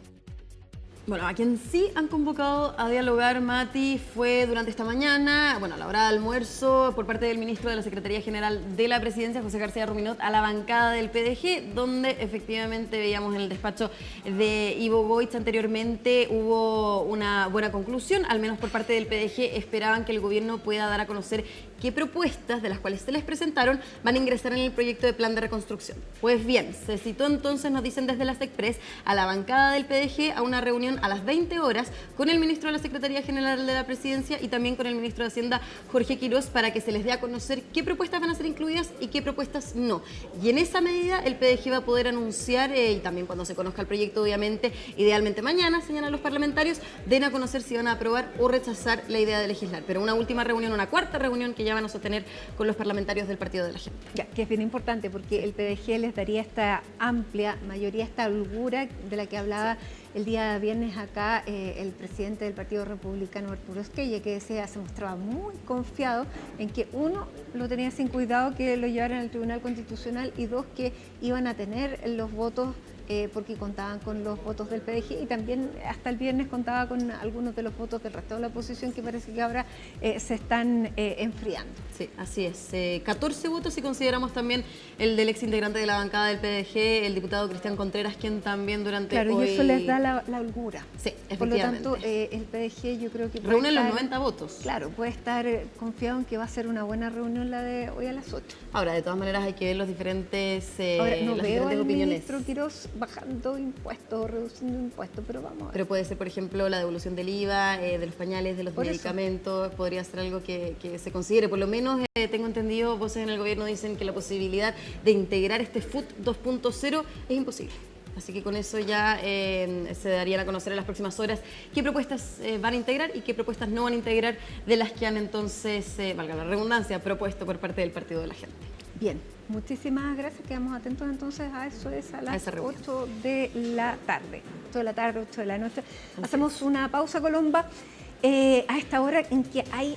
Bueno, a quien sí han convocado a dialogar, Mati, fue durante esta mañana, bueno, a la hora de almuerzo, por parte del ministro de la Secretaría General de la Presidencia, José García Ruminot, a la bancada del PDG, donde efectivamente veíamos en el despacho de Ivo Goich anteriormente hubo una buena conclusión, al menos por parte del PDG esperaban que el gobierno pueda dar a conocer qué propuestas de las cuales se les presentaron van a ingresar en el proyecto de plan de reconstrucción. Pues bien, se citó entonces, nos dicen desde la SECPRES, a la bancada del PDG a una reunión a las 20 horas con el ministro de la Secretaría General de la Presidencia y también con el ministro de Hacienda, Jorge Quirós, para que se les dé a conocer qué propuestas van a ser incluidas y qué propuestas no. Y en esa medida el PDG va a poder anunciar, y también cuando se conozca el proyecto, obviamente, idealmente mañana, señalan los parlamentarios, den a conocer si van a aprobar o rechazar la idea de legislar. Pero una última reunión, una cuarta reunión que ya van a sostener con los parlamentarios del Partido de la Gente. Ya, que es bien importante porque el PDG les daría esta amplia mayoría, esta holgura de la que hablaba el día viernes acá el presidente del Partido Republicano, Arturo Esquella, que decía, se mostraba muy confiado en que uno, lo tenía sin cuidado que lo llevaran al Tribunal Constitucional y dos, que iban a tener los votos porque contaban con los votos del PDG y también hasta el viernes contaba con algunos de los votos del resto de la oposición que parece que ahora se están enfriando. Sí, así es. 14 votos si consideramos también el del ex integrante de la bancada del PDG, el diputado Cristian Contreras, quien también durante Claro, hoy... y eso les da la holgura. Sí, efectivamente. Por lo tanto, el PDG yo creo que reúne los 90 votos. Claro, puede estar confiado en que va a ser una buena reunión la de hoy a las 8. Ahora, de todas maneras, hay que ver los diferentes Ahora, no las veo al opiniones. ministro Quirós bajando impuestos o reduciendo impuestos, pero vamos a ver. Pero puede ser, por ejemplo, la devolución del IVA, de los pañales, de los Por medicamentos, podría ser algo que se considere. Por lo menos, tengo entendido, voces en el gobierno dicen que la posibilidad de integrar este FUT 2.0 es imposible. Así que con eso ya se darían a conocer en las próximas horas qué propuestas van a integrar y qué propuestas no van a integrar de las que han entonces, valga la redundancia, propuesto por parte del Partido de la Gente. Bien, muchísimas gracias. Quedamos atentos entonces a eso, es a las 8 de la tarde. 8 de la tarde, 8 de la noche. Hacemos una pausa, Colomba. A esta hora en que hay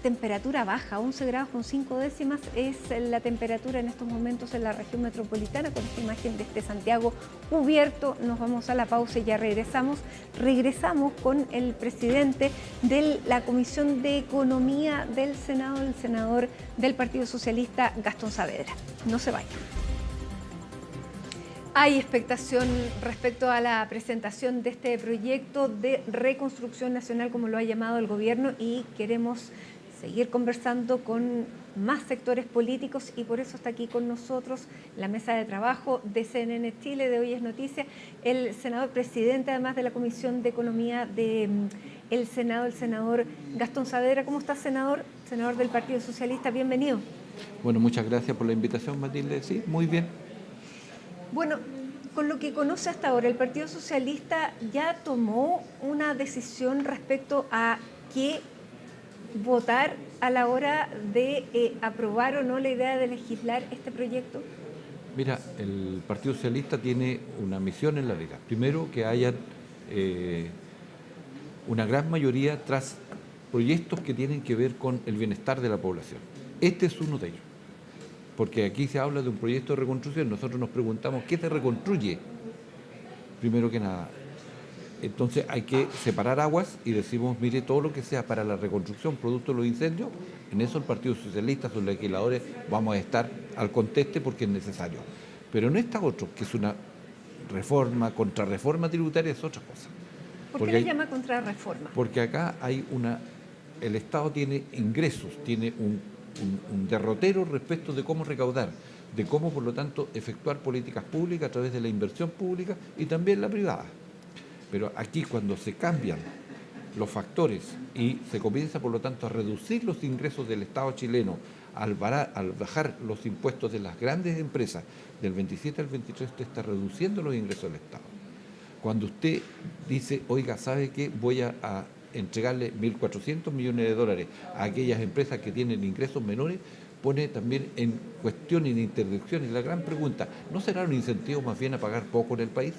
temperatura baja, 11 grados con 5 décimas es la temperatura en estos momentos en la región metropolitana, con esta imagen de este Santiago cubierto. Nos vamos a la pausa y ya regresamos. Regresamos con el presidente de la Comisión de Economía del Senado, el senador del Partido Socialista, Gastón Saavedra. No se vayan. Hay expectación respecto a la presentación de este proyecto de reconstrucción nacional, como lo ha llamado el gobierno, y queremos seguir conversando con más sectores políticos y por eso está aquí con nosotros la mesa de trabajo de CNN Chile, de Hoy es Noticia, el senador presidente además de la Comisión de Economía del Senado, el senador Gastón Saavedra. ¿Cómo está, senador? Senador del Partido Socialista, bienvenido. Bueno, muchas gracias por la invitación, Matilde. Sí, muy bien. Bueno, con lo que conoce hasta ahora, el Partido Socialista ya tomó una decisión respecto a qué votar a la hora de aprobar o no la idea de legislar este proyecto? Mira, el Partido Socialista tiene una misión en la vida. Primero, que haya una gran mayoría tras proyectos que tienen que ver con el bienestar de la población. Este es uno de ellos. Porque aquí se habla de un proyecto de reconstrucción. Nosotros nos preguntamos, ¿qué se reconstruye? Primero que nada, Entonces hay que separar aguas y decimos, mire, todo lo que sea para la reconstrucción producto de los incendios, en eso el Partido Socialista, sus legisladores, vamos a estar al conteste porque es necesario. Pero en esta otra, que es una reforma, contrarreforma tributaria, es otra cosa. ¿Por qué le llama contrarreforma? Porque acá hay el Estado tiene ingresos, tiene un derrotero respecto de cómo recaudar, de cómo, por lo tanto, efectuar políticas públicas a través de la inversión pública y también la privada. Pero aquí, cuando se cambian los factores y se comienza, por lo tanto, a reducir los ingresos del Estado chileno, al bajar los impuestos de las grandes empresas del 27 al 23, usted está reduciendo los ingresos del Estado. Cuando usted dice, oiga, ¿sabe qué? Voy a entregarle 1.400 millones de dólares a aquellas empresas que tienen ingresos menores, pone también en cuestión y en interdicción. Y la gran pregunta, ¿no será un incentivo más bien a pagar poco en el país?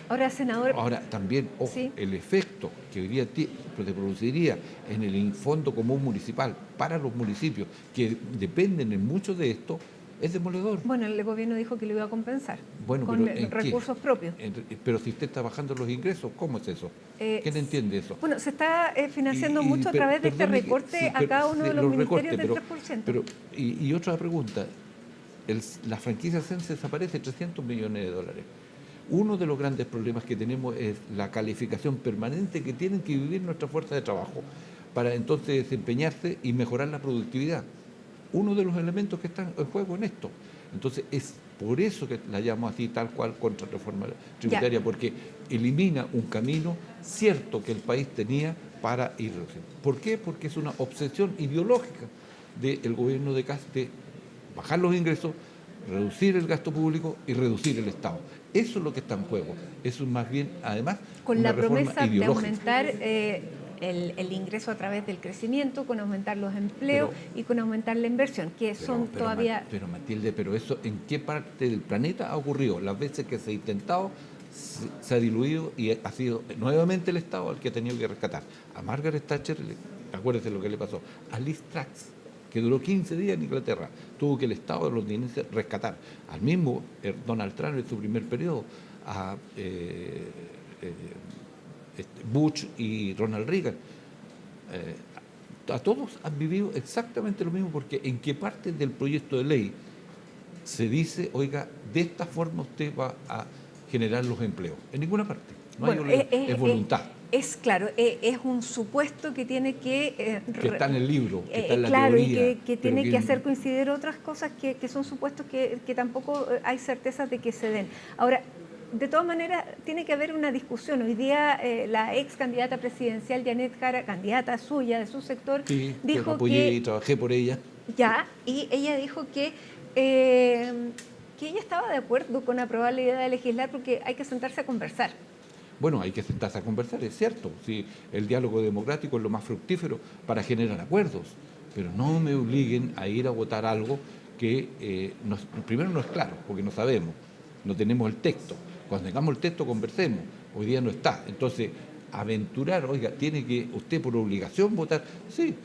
Ahora, senador... Ahora, también, ojo, ¿sí? El efecto que hoy día se produciría en el Fondo Común Municipal para los municipios que dependen en mucho de esto, es demoledor. Bueno, el gobierno dijo que lo iba a compensar con recursos propios. Pero si usted está bajando los ingresos, ¿cómo es eso? ¿Quién entiende eso? Bueno, se está financiando mucho a través de este recorte a cada uno de los ministerios del 3%. Y otra pregunta, la franquicia CENSE desaparece 300 millones de dólares. Uno de los grandes problemas que tenemos es la calificación permanente que tienen que vivir nuestra fuerza de trabajo para entonces desempeñarse y mejorar la productividad. Uno de los elementos que están en juego en esto. Entonces, es por eso que la llamo así, tal cual, contrarreforma tributaria, porque elimina un camino cierto que el país tenía para ir reduciendo. ¿Por qué? Porque es una obsesión ideológica del gobierno de Kast de bajar los ingresos, reducir el gasto público y reducir el Estado. Eso es lo que está en juego. Eso es más bien, además, con la promesa de aumentar el ingreso a través del crecimiento, con aumentar los empleos y con aumentar la inversión, que son todavía... Pero Matilde, ¿pero eso en qué parte del planeta ha ocurrido? Las veces que se ha intentado, se ha diluido y ha sido nuevamente el Estado el que ha tenido que rescatar. A Margaret Thatcher, acuérdese lo que le pasó, a Liz Truss, que duró 15 días en Inglaterra, tuvo que el Estado de los londinenses rescatar. Al mismo Donald Trump en su primer periodo, a Bush y Ronald Reagan. A todos han vivido exactamente lo mismo, porque en qué parte del proyecto de ley se dice, oiga, de esta forma usted va a generar los empleos. En ninguna parte. No hay es voluntad. Es claro, es un supuesto que tiene que está en el libro, que está en la teoría. Y que tiene que hacer coincidir otras cosas que son supuestos que tampoco hay certezas de que se den. Ahora, de todas maneras, tiene que haber una discusión. Hoy día la ex candidata presidencial, Janet Jara, candidata suya, de su sector, dijo que... apoyé y trabajé por ella. Ya, y ella dijo que ella estaba de acuerdo con aprobar la idea de legislar porque hay que sentarse a conversar. Bueno, hay que sentarse a conversar, es cierto. Sí, el diálogo democrático es lo más fructífero para generar acuerdos, pero no me obliguen a ir a votar algo que primero no es claro, porque no sabemos, no tenemos el texto. Cuando tengamos el texto, conversemos. Hoy día no está. Entonces, aventurar, oiga, tiene que usted por obligación votar. Sí,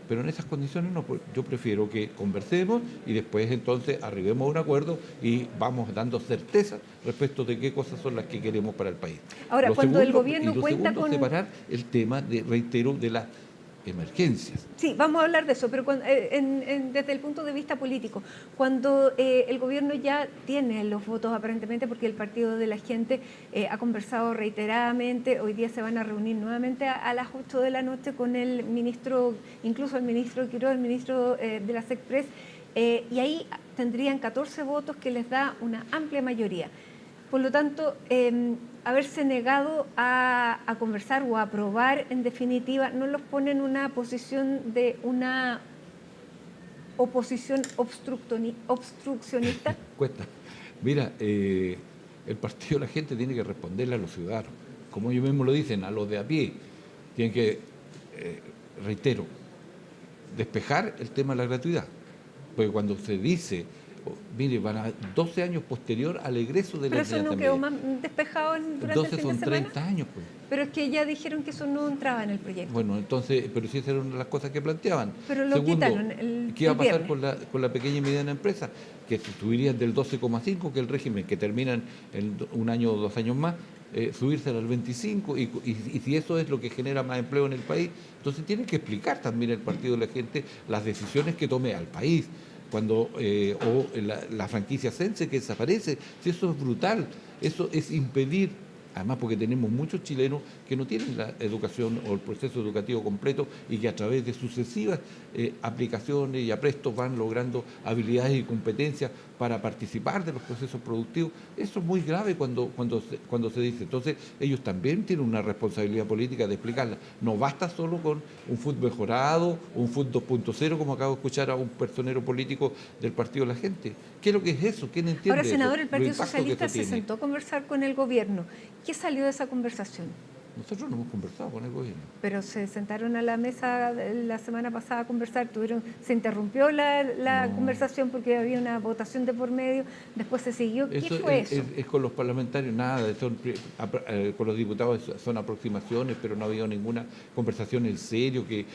pero en esas condiciones no. Yo prefiero que conversemos y después entonces arribemos a un acuerdo y vamos dando certeza respecto de qué cosas son las que queremos para el país. Ahora, cuando el gobierno cuenta con... separar el tema, reitero, de las emergencias. Sí, vamos a hablar de eso, pero desde el punto de vista político, cuando el gobierno ya tiene los votos aparentemente, porque el Partido de la Gente ha conversado reiteradamente, hoy día se van a reunir nuevamente a las 8 de la noche con el ministro, incluso el ministro Quiroga, el ministro de la SECPRES, y ahí tendrían 14 votos que les da una amplia mayoría. Por lo tanto, haberse negado a conversar o a aprobar, en definitiva, no los pone en una posición de una oposición obstruccionista. Cuesta. Mira, el Partido de la Gente tiene que responderle a los ciudadanos, como ellos mismos lo dicen, a los de a pie. Tienen que, reitero, despejar el tema de la gratuidad. Porque cuando se dice... mire, van a 12 años posterior al egreso de la enseñanza media. ¿Pero eso no quedó más despejado durante 12 el fin son de semana? 30 años, pues. Pero es que ya dijeron que eso no entraba en el proyecto. Bueno, entonces, pero sí esas eran las cosas que planteaban. Pero lo Segundo, quitaron ¿qué iba a pasar con la pequeña y mediana empresa? Que subirían del 12,5, que el régimen, que terminan en un año o 2 años más, subirse al 25 y si eso es lo que genera más empleo en el país, entonces tiene que explicar también el partido de la gente las decisiones que tome al país. Cuando o la franquicia Sense que desaparece, si eso es brutal, eso es impedir, además porque tenemos muchos chilenos que no tienen la educación o el proceso educativo completo y que a través de sucesivas aplicaciones y aprestos van logrando habilidades y competencias para participar de los procesos productivos. Eso es muy grave cuando se dice. Entonces ellos también tienen una responsabilidad política de explicarla. No basta solo con un fútbol mejorado, un fútbol 2.0, como acabo de escuchar a un personero político del Partido de la Gente. ¿Qué es lo que es eso? ¿Quién entiende Ahora, senador, eso? el Partido Socialista se sentó a conversar con el gobierno. ¿Qué salió de esa conversación? Nosotros no hemos conversado con el gobierno. Pero se sentaron a la mesa la semana pasada a conversar, se interrumpió la conversación porque había una votación de por medio, después se siguió. ¿Qué fue eso? Es con los parlamentarios, nada, con los diputados son aproximaciones, pero no ha habido ninguna conversación en serio que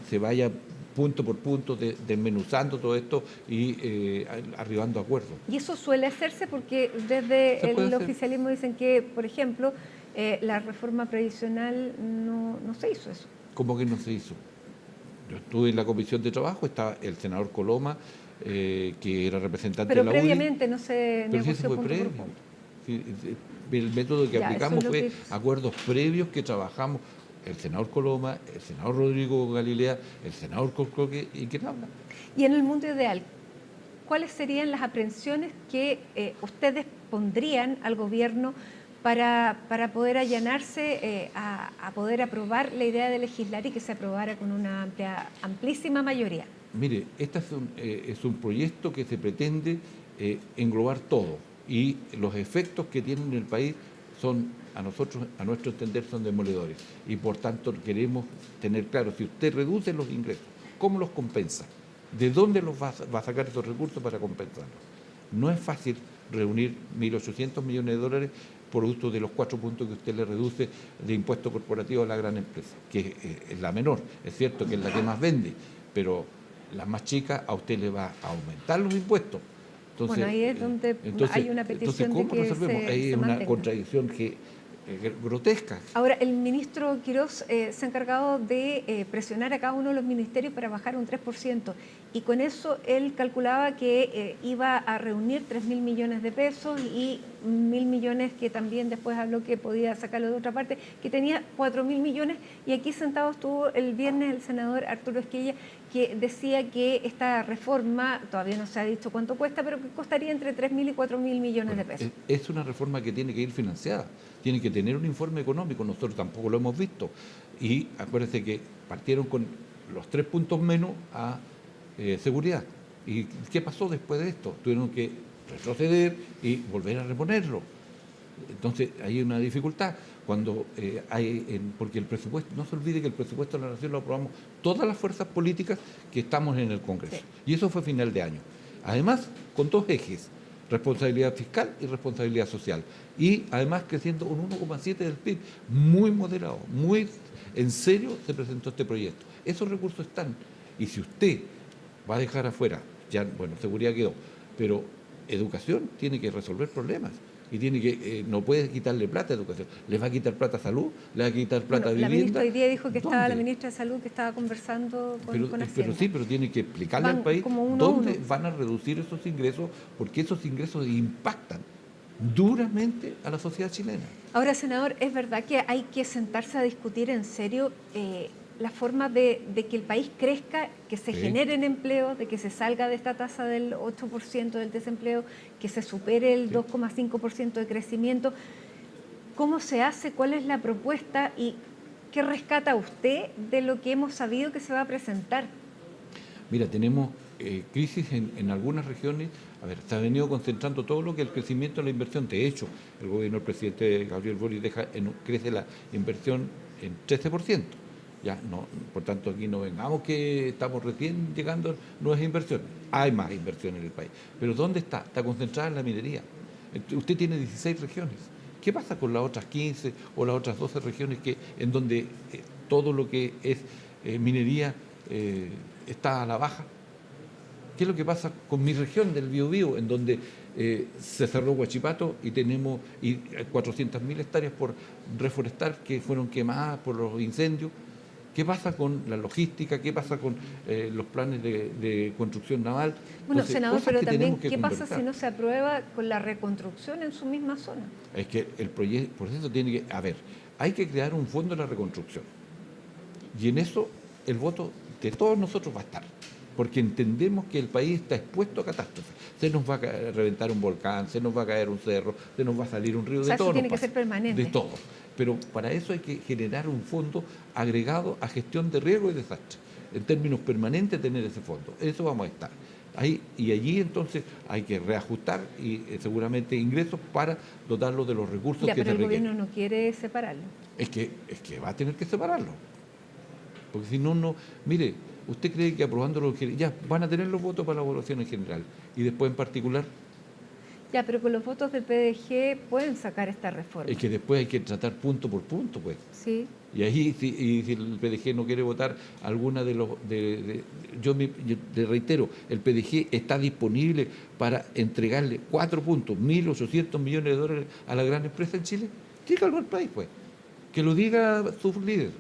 se vaya punto por punto desmenuzando todo esto y arribando a acuerdos. Y eso suele hacerse porque desde el oficialismo dicen que, por ejemplo, la reforma previsional no se hizo eso. ¿Cómo que no se hizo? Yo estuve en la comisión de trabajo, estaba el senador Coloma, que era representante de la UDI. Pero previamente no se negoció punto por punto. Sí, el método que aplicamos fue acuerdos previos que trabajamos el senador Coloma, el senador Rodrigo Galilea, el senador Colcoque y quién habla. Y en el mundo ideal, ¿cuáles serían las aprehensiones que ustedes pondrían al gobierno para poder allanarse a poder aprobar la idea de legislar y que se aprobara con una amplísima mayoría? Mire, este es un proyecto que se pretende englobar todo y los efectos que tiene en el país son, a nuestro entender, son demoledores. Y por tanto queremos tener claro, si usted reduce los ingresos, ¿cómo los compensa? ¿De dónde los va a sacar esos recursos para compensarlos? No es fácil reunir 1.800 millones de dólares producto de los 4 puntos que usted le reduce de impuesto corporativo a la gran empresa, que es la menor. Es cierto que es la que más vende, pero la más chica a usted le va a aumentar los impuestos. Entonces, bueno, ahí es donde hay una petición ¿cómo de que resolvemos? Ahí es una mantenga. Contradicción grotesca. Ahora, el ministro Quirós se ha encargado de presionar a cada uno de los ministerios para bajar un 3%, y con eso él calculaba que iba a reunir 3.000 millones de pesos y 1.000 millones que también después habló que podía sacarlo de otra parte, que tenía 4.000 millones, y aquí sentado estuvo el viernes el senador Arturo Esquella, que decía que esta reforma, todavía no se ha dicho cuánto cuesta, pero que costaría entre 3.000 y 4.000 millones de pesos. Es una reforma que tiene que ir financiada, tiene que tener un informe económico, nosotros tampoco lo hemos visto. Y acuérdense que partieron con los 3 puntos menos a seguridad. ¿Y qué pasó después de esto? Tuvieron que retroceder y volver a reponerlo. Entonces hay una dificultad cuando porque el presupuesto, no se olvide que el presupuesto de la Nación lo aprobamos todas las fuerzas políticas que estamos en el Congreso. Sí. Y eso fue a final de año. Además, con 2 ejes, responsabilidad fiscal y responsabilidad social. Y además creciendo un 1,7 del PIB, muy moderado, muy en serio se presentó este proyecto. Esos recursos están. Y si usted va a dejar afuera, ya, bueno, seguridad quedó, pero educación tiene que resolver problemas. Y tiene que no puede quitarle plata a educación. ¿Le va a quitar plata a salud? ¿Le va a quitar plata a vivienda? La ministra hoy día dijo que estaba la ministra de Salud que estaba conversando con Hacienda. Pero sí, pero tiene que explicarle al país dónde van a reducir esos ingresos, porque esos ingresos impactan duramente a la sociedad chilena. Ahora, senador, ¿es verdad que hay que sentarse a discutir en serio la forma de que el país crezca, que se generen empleos, de que se salga de esta tasa del 8% del desempleo, que se supere el 2,5% de crecimiento? ¿Cómo se hace? ¿Cuál es la propuesta? ¿Y qué rescata usted de lo que hemos sabido que se va a presentar? Mira, tenemos crisis en algunas regiones. A ver, se ha venido concentrando todo lo que el crecimiento de la inversión. De hecho, el gobierno del presidente Gabriel Boric crece la inversión en 13%. Ya, no, por tanto, aquí no vengamos que estamos recién llegando a nuevas inversiones. Hay más inversión en el país. Pero ¿dónde está? Está concentrada en la minería. Usted tiene 16 regiones. ¿Qué pasa con las otras 15 o las otras 12 regiones en donde todo lo que es minería está a la baja? ¿Qué es lo que pasa con mi región del Biobío, en donde se cerró Huachipato y tenemos 400.000 hectáreas por reforestar que fueron quemadas por los incendios? ¿Qué pasa con la logística? ¿Qué pasa con los planes de construcción naval? Bueno, Entonces, senador, pero también, ¿qué pasa conversar. si no se aprueba con la reconstrucción en su misma zona? Es que el proceso tiene que... A ver, hay que crear un fondo de la reconstrucción. Y en eso el voto de todos nosotros va a estar. Porque entendemos que el país está expuesto a catástrofes. Se nos va a reventar un volcán, se nos va a caer un cerro, se nos va a salir un río, O sea, de todo. eso tiene que ser permanente. De todo. Pero para eso hay que generar un fondo agregado a gestión de riesgo y desastre. En términos permanentes tener ese fondo. Eso vamos a estar. Ahí, y allí entonces hay que reajustar y seguramente ingresos para dotarlo de los recursos Ya, que pero se el requieren. gobierno no quiere separarlo. Es que va a tener que separarlo. Porque si no, no... Mire, ¿usted cree que aprobándolo ya van a tener los votos para la evaluación en general y después en particular? Ya, pero con los votos del PDG pueden sacar esta reforma. Es que después hay que tratar punto por punto, pues. Sí. Y ahí, si el PDG no quiere votar alguna de los... yo te reitero, el PDG está disponible para entregarle 4 puntos, 1.800 millones de dólares a la gran empresa en Chile. Dígalo al país, pues. Que lo diga su líder.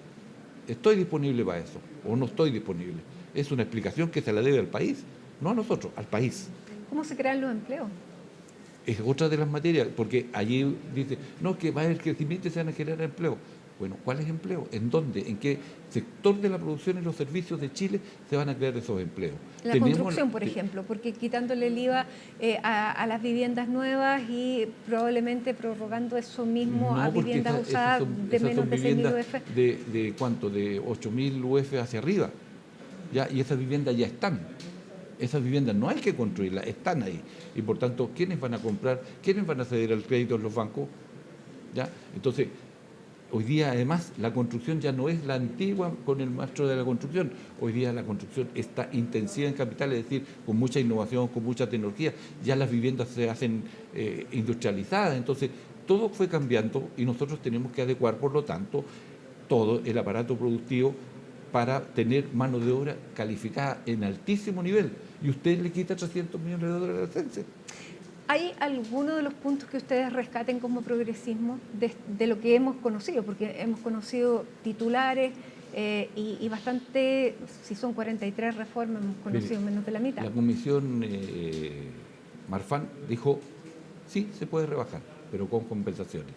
¿Estoy disponible para eso o no estoy disponible? Es una explicación que se la debe al país, no a nosotros, al país. ¿Cómo se crean los empleos? Es otra de las materias, porque allí dice, no, que va a haber crecimiento y se van a generar empleo. Bueno, ¿cuál es empleo? ¿En dónde? ¿En qué sector de la producción y los servicios de Chile se van a crear esos empleos? La construcción, por ejemplo, porque quitándole el IVA a las viviendas nuevas y probablemente prorrogando eso mismo a viviendas usadas de menos de 6.000 UF. ¿De cuánto? De 8.000 UF hacia arriba. ¿Ya? Y esas viviendas ya están. Esas viviendas no hay que construirlas, están ahí. Y por tanto, ¿quiénes van a comprar? ¿Quiénes van a ceder al crédito en los bancos? ¿Ya? Entonces, hoy día además la construcción ya no es la antigua con el maestro de la construcción. Hoy día la construcción está intensiva en capital, es decir, con mucha innovación, con mucha tecnología. Ya las viviendas se hacen industrializadas. Entonces, todo fue cambiando y nosotros tenemos que adecuar, por lo tanto, todo el aparato productivo para tener mano de obra calificada en altísimo nivel. Y usted le quita 300 millones de dólares al CENSE. ¿Hay alguno de los puntos que ustedes rescaten como progresismo de lo que hemos conocido? Porque hemos conocido titulares y bastante, si son 43 reformas, hemos conocido menos de la mitad. La comisión Marfan dijo, sí, se puede rebajar, pero con compensaciones.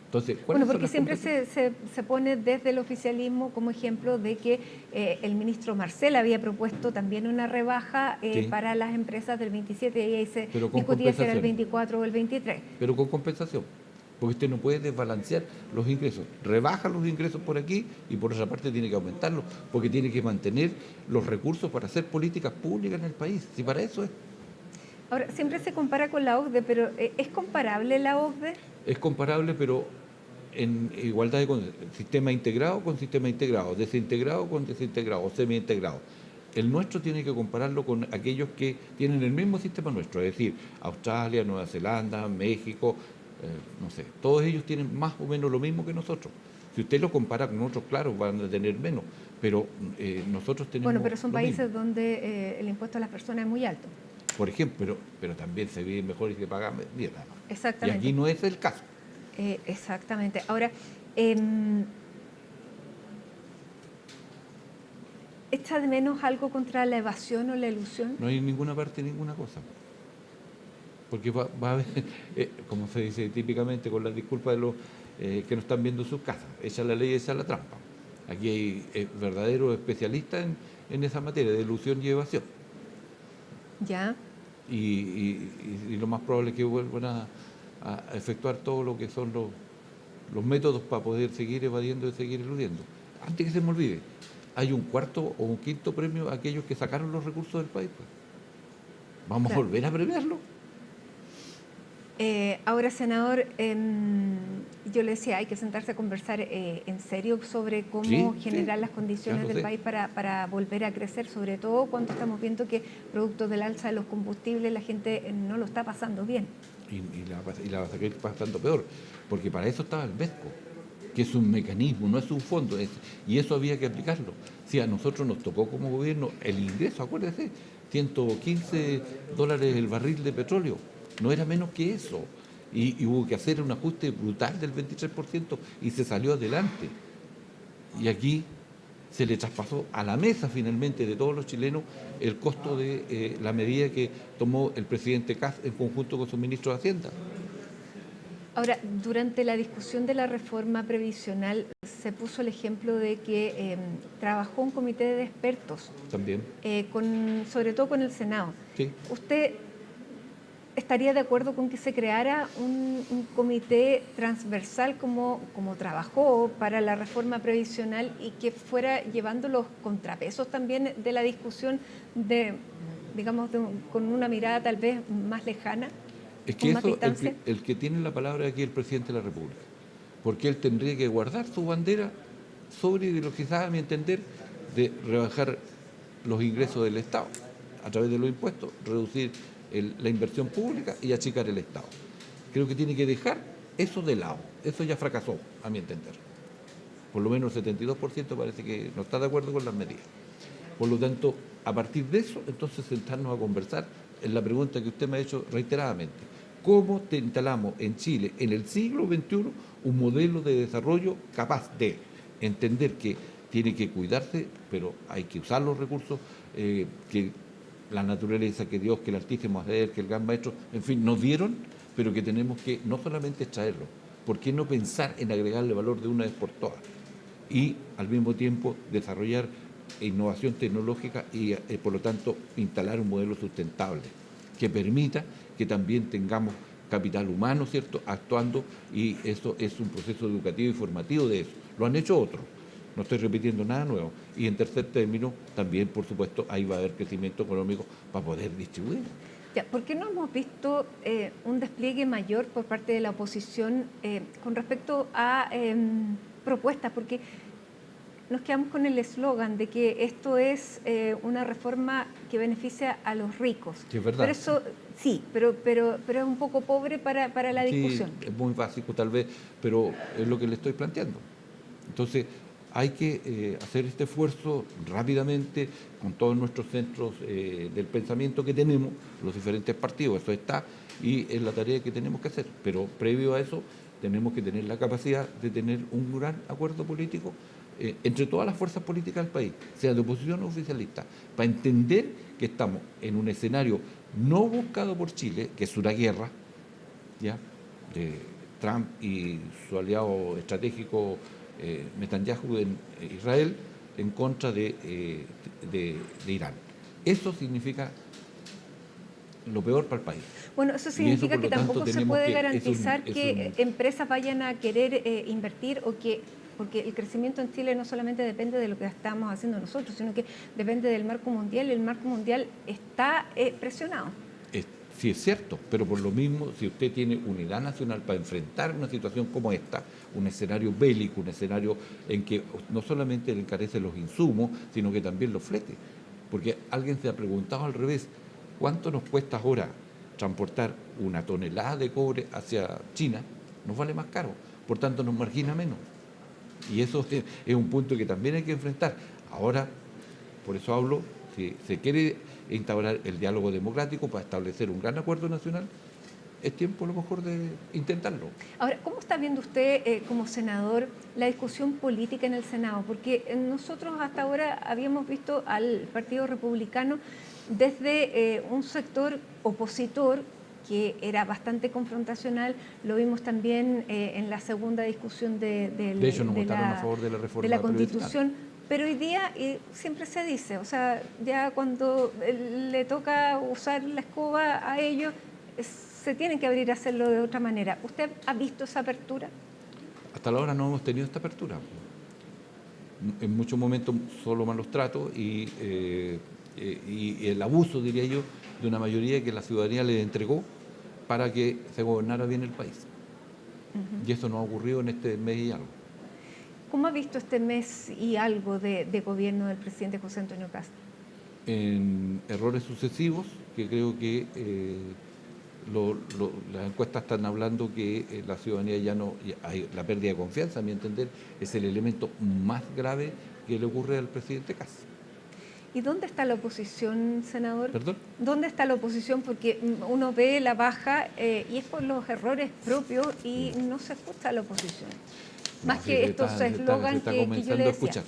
Entonces, bueno, porque siempre se pone desde el oficialismo como ejemplo de que el ministro Marcel había propuesto también una rebaja sí, para las empresas del 27 y ahí se pero con discutía si era el 24 o el 23. Pero con compensación, porque usted no puede desbalancear los ingresos. Rebaja los ingresos por aquí y por otra parte tiene que aumentarlos, porque tiene que mantener los recursos para hacer políticas públicas en el país. Si para eso es. Ahora, siempre se compara con la OCDE, pero ¿es comparable la OCDE? Es comparable, pero en igualdad de sistema integrado con sistema integrado, desintegrado con desintegrado, o semi-integrado. El nuestro tiene que compararlo con aquellos que tienen el mismo sistema nuestro, es decir, Australia, Nueva Zelanda, México, no sé, todos ellos tienen más o menos lo mismo que nosotros. Si usted lo compara con otros, claro, van a tener menos, pero nosotros tenemos. Bueno, pero son países donde el impuesto a las personas es muy alto. Por ejemplo, pero también se vive mejor y se paga bien. Exactamente. Y aquí no es el caso. Exactamente. Ahora, ¿echa de menos algo contra la evasión o la elusión? No hay en ninguna parte ninguna cosa. Porque va a haber, como se dice típicamente, con la disculpa de los que no están viendo sus casas, echa la ley, echa la trampa. Aquí hay verdaderos especialistas en esa materia de elusión y evasión. Ya. Y lo más probable es que vuelvan a efectuar todo lo que son los métodos para poder seguir evadiendo y seguir eludiendo. Antes que se me olvide, hay un cuarto o un quinto premio a aquellos que sacaron los recursos del país. Pues. ¿Vamos a volver a premiarlo? Ahora, senador, yo le decía, hay que sentarse a conversar en serio sobre cómo generar las condiciones del país para volver a crecer, sobre todo cuando estamos viendo que producto del alza de los combustibles la gente no lo está pasando bien. Y la va a seguir pasando peor, porque para eso estaba el MESCO, que es un mecanismo, no es un fondo, y eso había que aplicarlo. Si a nosotros nos tocó como gobierno el ingreso, acuérdese, $115 el barril de petróleo, no era menos que eso. Y hubo que hacer un ajuste brutal del 23% y se salió adelante. Y aquí se le traspasó a la mesa finalmente de todos los chilenos el costo de la medida que tomó el presidente Kast en conjunto con su ministro de Hacienda. Ahora, durante la discusión de la reforma previsional se puso el ejemplo de que trabajó un comité de expertos, También. Sobre todo con el Senado. Sí. ¿Usted estaría de acuerdo con que se creara un comité transversal como trabajó para la reforma previsional y que fuera llevando los contrapesos también de la discusión con una mirada tal vez más lejana? Es que eso, el que tiene la palabra aquí es el presidente de la República, porque él tendría que guardar su bandera sobre de lo que está, a mi entender, de rebajar los ingresos del Estado a través de los impuestos, reducir la inversión pública y achicar el Estado. Creo que tiene que dejar eso de lado. Eso ya fracasó, a mi entender. Por lo menos el 72% parece que no está de acuerdo con las medidas. Por lo tanto, a partir de eso, entonces sentarnos a conversar en la pregunta que usted me ha hecho reiteradamente. ¿Cómo te instalamos en Chile, en el siglo XXI, un modelo de desarrollo capaz de entender que tiene que cuidarse, pero hay que usar los recursos que la naturaleza, que Dios, que el Altísimo Hacer, que el Gran Maestro, en fin, nos dieron, pero que tenemos que no solamente extraerlo, ¿por qué no pensar en agregarle valor de una vez por todas? Y al mismo tiempo desarrollar innovación tecnológica y, por lo tanto, instalar un modelo sustentable que permita que también tengamos capital humano, ¿cierto?, actuando, y eso es un proceso educativo y formativo de eso. Lo han hecho otros. No estoy repitiendo nada nuevo. Y en tercer término, también, por supuesto, ahí va a haber crecimiento económico para poder distribuir. Ya, ¿por qué no hemos visto un despliegue mayor por parte de la oposición con respecto a propuestas? Porque nos quedamos con el eslogan de que esto es una reforma que beneficia a los ricos. Sí, es verdad. Pero eso, sí, pero es un poco pobre para la discusión. Sí, es muy básico tal vez, pero es lo que le estoy planteando. Entonces, hay que hacer este esfuerzo rápidamente con todos nuestros centros del pensamiento que tenemos, los diferentes partidos, eso está, y es la tarea que tenemos que hacer. Pero previo a eso, tenemos que tener la capacidad de tener un gran acuerdo político entre todas las fuerzas políticas del país, sea de oposición o oficialista, para entender que estamos en un escenario no buscado por Chile, que es una guerra, ¿ya?, de Trump y su aliado estratégico Netanyahu en Israel, en contra de Irán. Eso significa lo peor para el país. Bueno, eso significa eso, que tampoco se puede garantizar es que empresas vayan a querer invertir porque el crecimiento en Chile no solamente depende de lo que estamos haciendo nosotros, sino que depende del marco mundial, y el marco mundial está presionado. Sí, es cierto, pero por lo mismo, si usted tiene unidad nacional para enfrentar una situación como esta, un escenario bélico, un escenario en que no solamente le encarecen los insumos, sino que también los fletes. Porque alguien se ha preguntado al revés, ¿cuánto nos cuesta ahora transportar una tonelada de cobre hacia China? Nos vale más caro, por tanto nos margina menos. Y eso es un punto que también hay que enfrentar. Ahora, por eso hablo, si se quiere instaurar el diálogo democrático para establecer un gran acuerdo nacional, es tiempo a lo mejor de intentarlo. Ahora, ¿cómo está viendo usted como senador la discusión política en el Senado? Porque nosotros hasta ahora habíamos visto al Partido Republicano desde un sector opositor que era bastante confrontacional. Lo vimos también en la segunda discusión de hecho, no votaron a favor de la reforma de la Constitución. Pero hoy día siempre se dice, o sea, ya cuando le toca usar la escoba a ellos, se tienen que abrir a hacerlo de otra manera. ¿Usted ha visto esa apertura? Hasta la hora no hemos tenido esta apertura. En muchos momentos solo malos tratos y el abuso, diría yo, de una mayoría que la ciudadanía le entregó para que se gobernara bien el país. Y eso no ha ocurrido en este mes y algo. ¿Cómo ha visto este mes y algo de gobierno del presidente José Antonio Kast? En errores sucesivos, que creo que las encuestas están hablando que la ciudadanía ya no, hay la pérdida de confianza, a mi entender, es el elemento más grave que le ocurre al presidente Kast. ¿Y dónde está la oposición, senador? ¿Perdón? ¿Dónde está la oposición? Porque uno ve la baja y es por los errores propios y no se escucha a la oposición. Más que estos eslogans que yo le decía.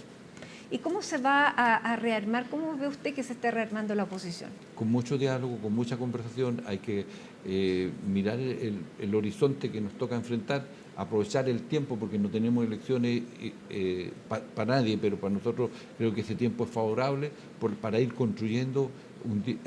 ¿Y cómo se va a rearmar? ¿Cómo ve usted que se está rearmando la oposición? Con mucho diálogo, con mucha conversación, hay que mirar el horizonte que nos toca enfrentar, aprovechar el tiempo, porque no tenemos elecciones para nadie, pero para nosotros creo que ese tiempo es favorable para ir construyendo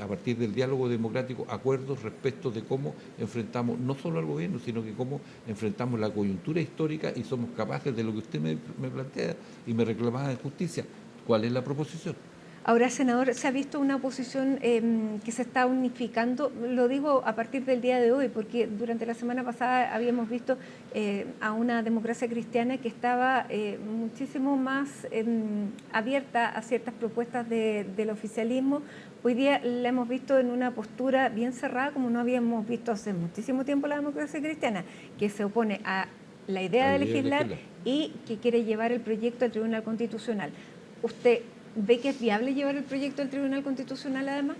a partir del diálogo democrático acuerdos respecto de cómo enfrentamos no solo al gobierno, sino que cómo enfrentamos la coyuntura histórica y somos capaces de lo que usted me plantea y me reclamaba de justicia. ¿Cuál es la proposición? Ahora, senador, se ha visto una oposición que se está unificando, lo digo a partir del día de hoy, porque durante la semana pasada habíamos visto a una democracia cristiana que estaba muchísimo más abierta a ciertas propuestas del oficialismo. Hoy día la hemos visto en una postura bien cerrada, como no habíamos visto hace muchísimo tiempo la democracia cristiana, que se opone a la idea de legislar y que quiere llevar el proyecto al Tribunal Constitucional. ¿Usted ve que es viable llevar el proyecto al Tribunal Constitucional además?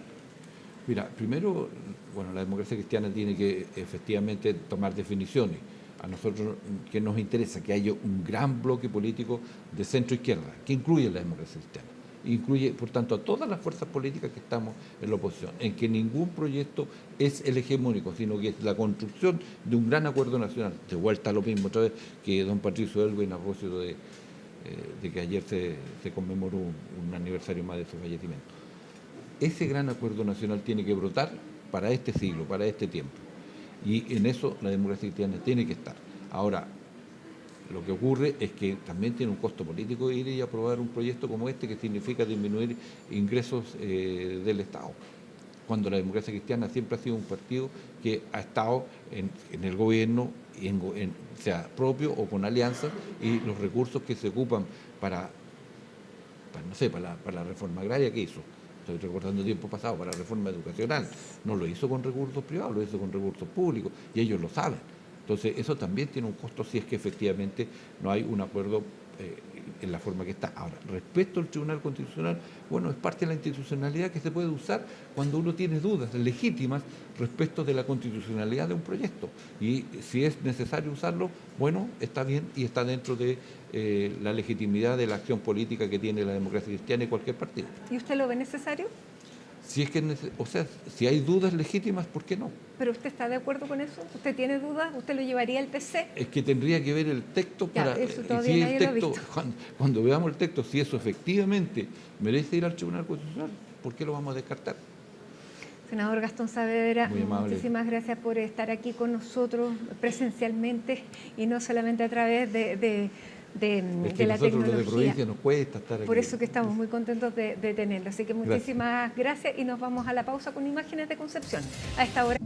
Mira, primero, bueno, la democracia cristiana tiene que efectivamente tomar definiciones. A nosotros que nos interesa que haya un gran bloque político de centro-izquierda, que incluye la democracia cristiana. Incluye, por tanto, a todas las fuerzas políticas que estamos en la oposición, en que ningún proyecto es el hegemónico, sino que es la construcción de un gran acuerdo nacional. De vuelta a lo mismo otra vez que don Patricio Aylwin a propósito de que ayer se conmemoró un aniversario más de su fallecimiento. Ese gran acuerdo nacional tiene que brotar para este siglo, para este tiempo. Y en eso la democracia cristiana tiene que estar. Ahora, lo que ocurre es que también tiene un costo político ir y aprobar un proyecto como este que significa disminuir ingresos del Estado. Cuando la democracia cristiana siempre ha sido un partido que ha estado en el gobierno, sea propio o con alianzas, y los recursos que se ocupan para la reforma agraria que hizo, estoy recordando tiempo pasado, para la reforma educacional, no lo hizo con recursos privados, lo hizo con recursos públicos, y ellos lo saben. Entonces, eso también tiene un costo si es que efectivamente no hay un acuerdo en la forma que está. Ahora, respecto al Tribunal Constitucional, bueno, es parte de la institucionalidad que se puede usar cuando uno tiene dudas legítimas respecto de la constitucionalidad de un proyecto. Y si es necesario usarlo, bueno, está bien y está dentro de la legitimidad de la acción política que tiene la democracia cristiana y cualquier partido. ¿Y usted lo ve necesario? Si es que, o sea, si hay dudas legítimas, ¿por qué no? ¿Pero usted está de acuerdo con eso? ¿Usted tiene dudas? ¿Usted lo llevaría al TC? Es que tendría que ver el texto para... Eso todavía si nadie el texto, lo ha visto. Cuando veamos el texto, si eso efectivamente merece ir al Tribunal Constitucional, ¿por qué lo vamos a descartar? Senador Gastón Saavedra, muchísimas gracias por estar aquí con nosotros presencialmente y no solamente a través de la tecnología. De provincia nos cuesta estar aquí. Por eso que estamos muy contentos de tenerlo. Así que muchísimas gracias y nos vamos a la pausa con imágenes de Concepción. A esta hora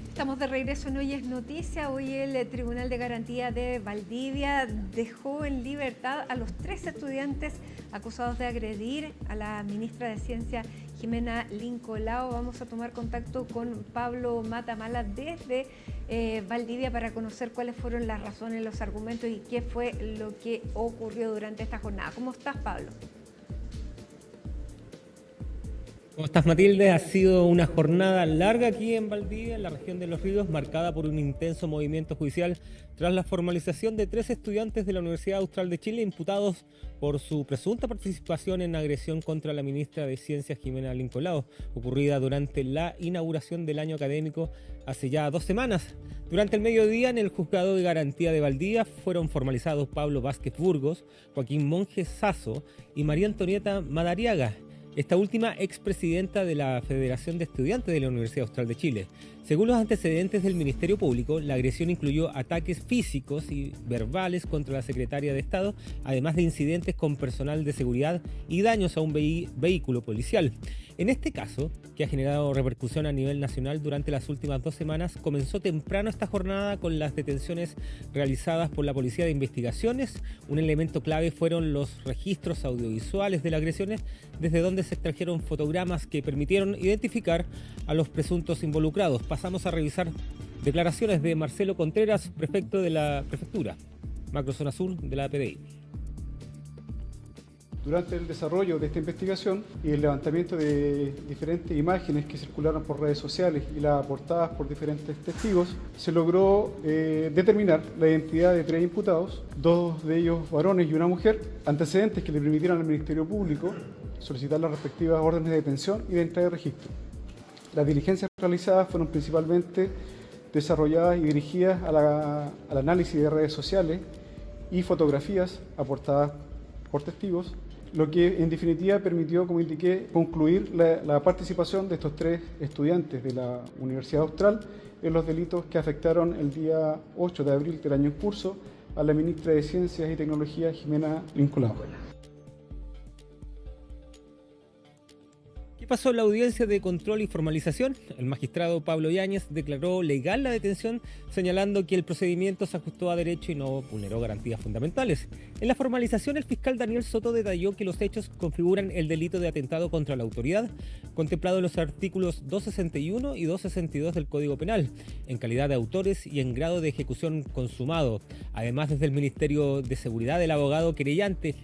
estamos de regreso en Hoy es Noticia. Hoy el Tribunal de Garantía de Valdivia dejó en libertad a los 3 estudiantes acusados de agredir a la ministra de Ciencia, Jimena Lincolao. Vamos a tomar contacto con Pablo Matamala desde Valdivia para conocer cuáles fueron las razones, los argumentos y qué fue lo que ocurrió durante esta jornada. ¿Cómo estás, Pablo? ¿Cómo estás, Matilde? Ha sido una jornada larga aquí en Valdivia, en la región de Los Ríos, marcada por un intenso movimiento judicial tras la formalización de 3 estudiantes de la Universidad Austral de Chile imputados por su presunta participación en agresión contra la ministra de Ciencias, Jimena Lincolao, ocurrida durante la inauguración del año académico hace ya 2 semanas. Durante el mediodía, en el Juzgado de Garantía de Valdivia, fueron formalizados Pablo Vázquez Burgos, Joaquín Monge Sazo y María Antonieta Madariaga, esta última expresidenta de la Federación de Estudiantes de la Universidad Austral de Chile. Según los antecedentes del Ministerio Público, la agresión incluyó ataques físicos y verbales contra la secretaria de Estado, además de incidentes con personal de seguridad y daños a un vehículo policial. En este caso, que ha generado repercusión a nivel nacional durante las últimas 2 semanas, comenzó temprano esta jornada con las detenciones realizadas por la Policía de Investigaciones. Un elemento clave fueron los registros audiovisuales de las agresiones, desde donde se extrajeron fotogramas que permitieron identificar a los presuntos involucrados. Pasamos a revisar declaraciones de Marcelo Contreras, prefecto de la prefectura, Macrozona Sur de la PDI. Durante el desarrollo de esta investigación y el levantamiento de diferentes imágenes que circularon por redes sociales y las aportadas por diferentes testigos, se logró determinar la identidad de 3 imputados, 2 de ellos varones y una mujer, antecedentes que le permitieron al Ministerio Público solicitar las respectivas órdenes de detención y de entrada de registro. Las diligencias realizadas fueron principalmente desarrolladas y dirigidas al análisis de redes sociales y fotografías aportadas por testigos, lo que en definitiva permitió, como indiqué, concluir la participación de estos 3 estudiantes de la Universidad Austral en los delitos que afectaron el día 8 de abril del año en curso a la ministra de Ciencias y Tecnología, Jimena Lincolao. ¿Qué pasó en la audiencia de control y formalización? El magistrado Pablo Yáñez declaró legal la detención, señalando que el procedimiento se ajustó a derecho y no vulneró garantías fundamentales. En la formalización, el fiscal Daniel Soto detalló que los hechos configuran el delito de atentado contra la autoridad, contemplado en los artículos 261 y 262 del Código Penal, en calidad de autores y en grado de ejecución consumado. Además, desde el Ministerio de Seguridad, el abogado querellante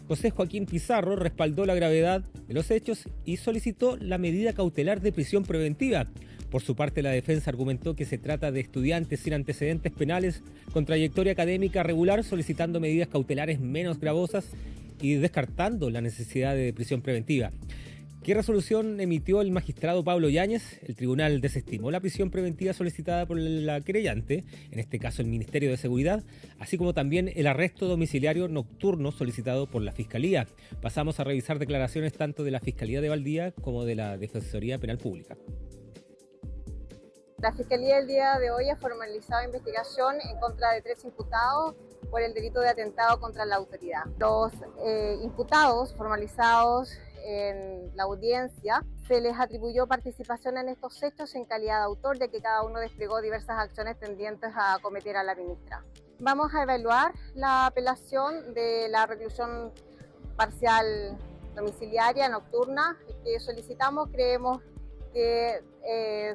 José Joaquín Pizarro respaldó la gravedad de los hechos y solicitó la medida cautelar de prisión preventiva. Por su parte, la defensa argumentó que se trata de estudiantes sin antecedentes penales con trayectoria académica regular, solicitando medidas cautelares menos gravosas y descartando la necesidad de prisión preventiva. ¿Qué resolución emitió el magistrado Pablo Yáñez? El tribunal desestimó la prisión preventiva solicitada por la querellante, en este caso el Ministerio de Seguridad, así como también el arresto domiciliario nocturno solicitado por la Fiscalía. Pasamos a revisar declaraciones tanto de la Fiscalía de Valdivia como de la Defensoría Penal Pública. La Fiscalía el día de hoy ha formalizado investigación en contra de 3 imputados por el delito de atentado contra la autoridad. Los imputados formalizados en la audiencia se les atribuyó participación en estos hechos en calidad de autor, de que cada uno desplegó diversas acciones tendientes a acometer a la ministra. Vamos a evaluar la apelación de la reclusión parcial domiciliaria nocturna que solicitamos. Creemos que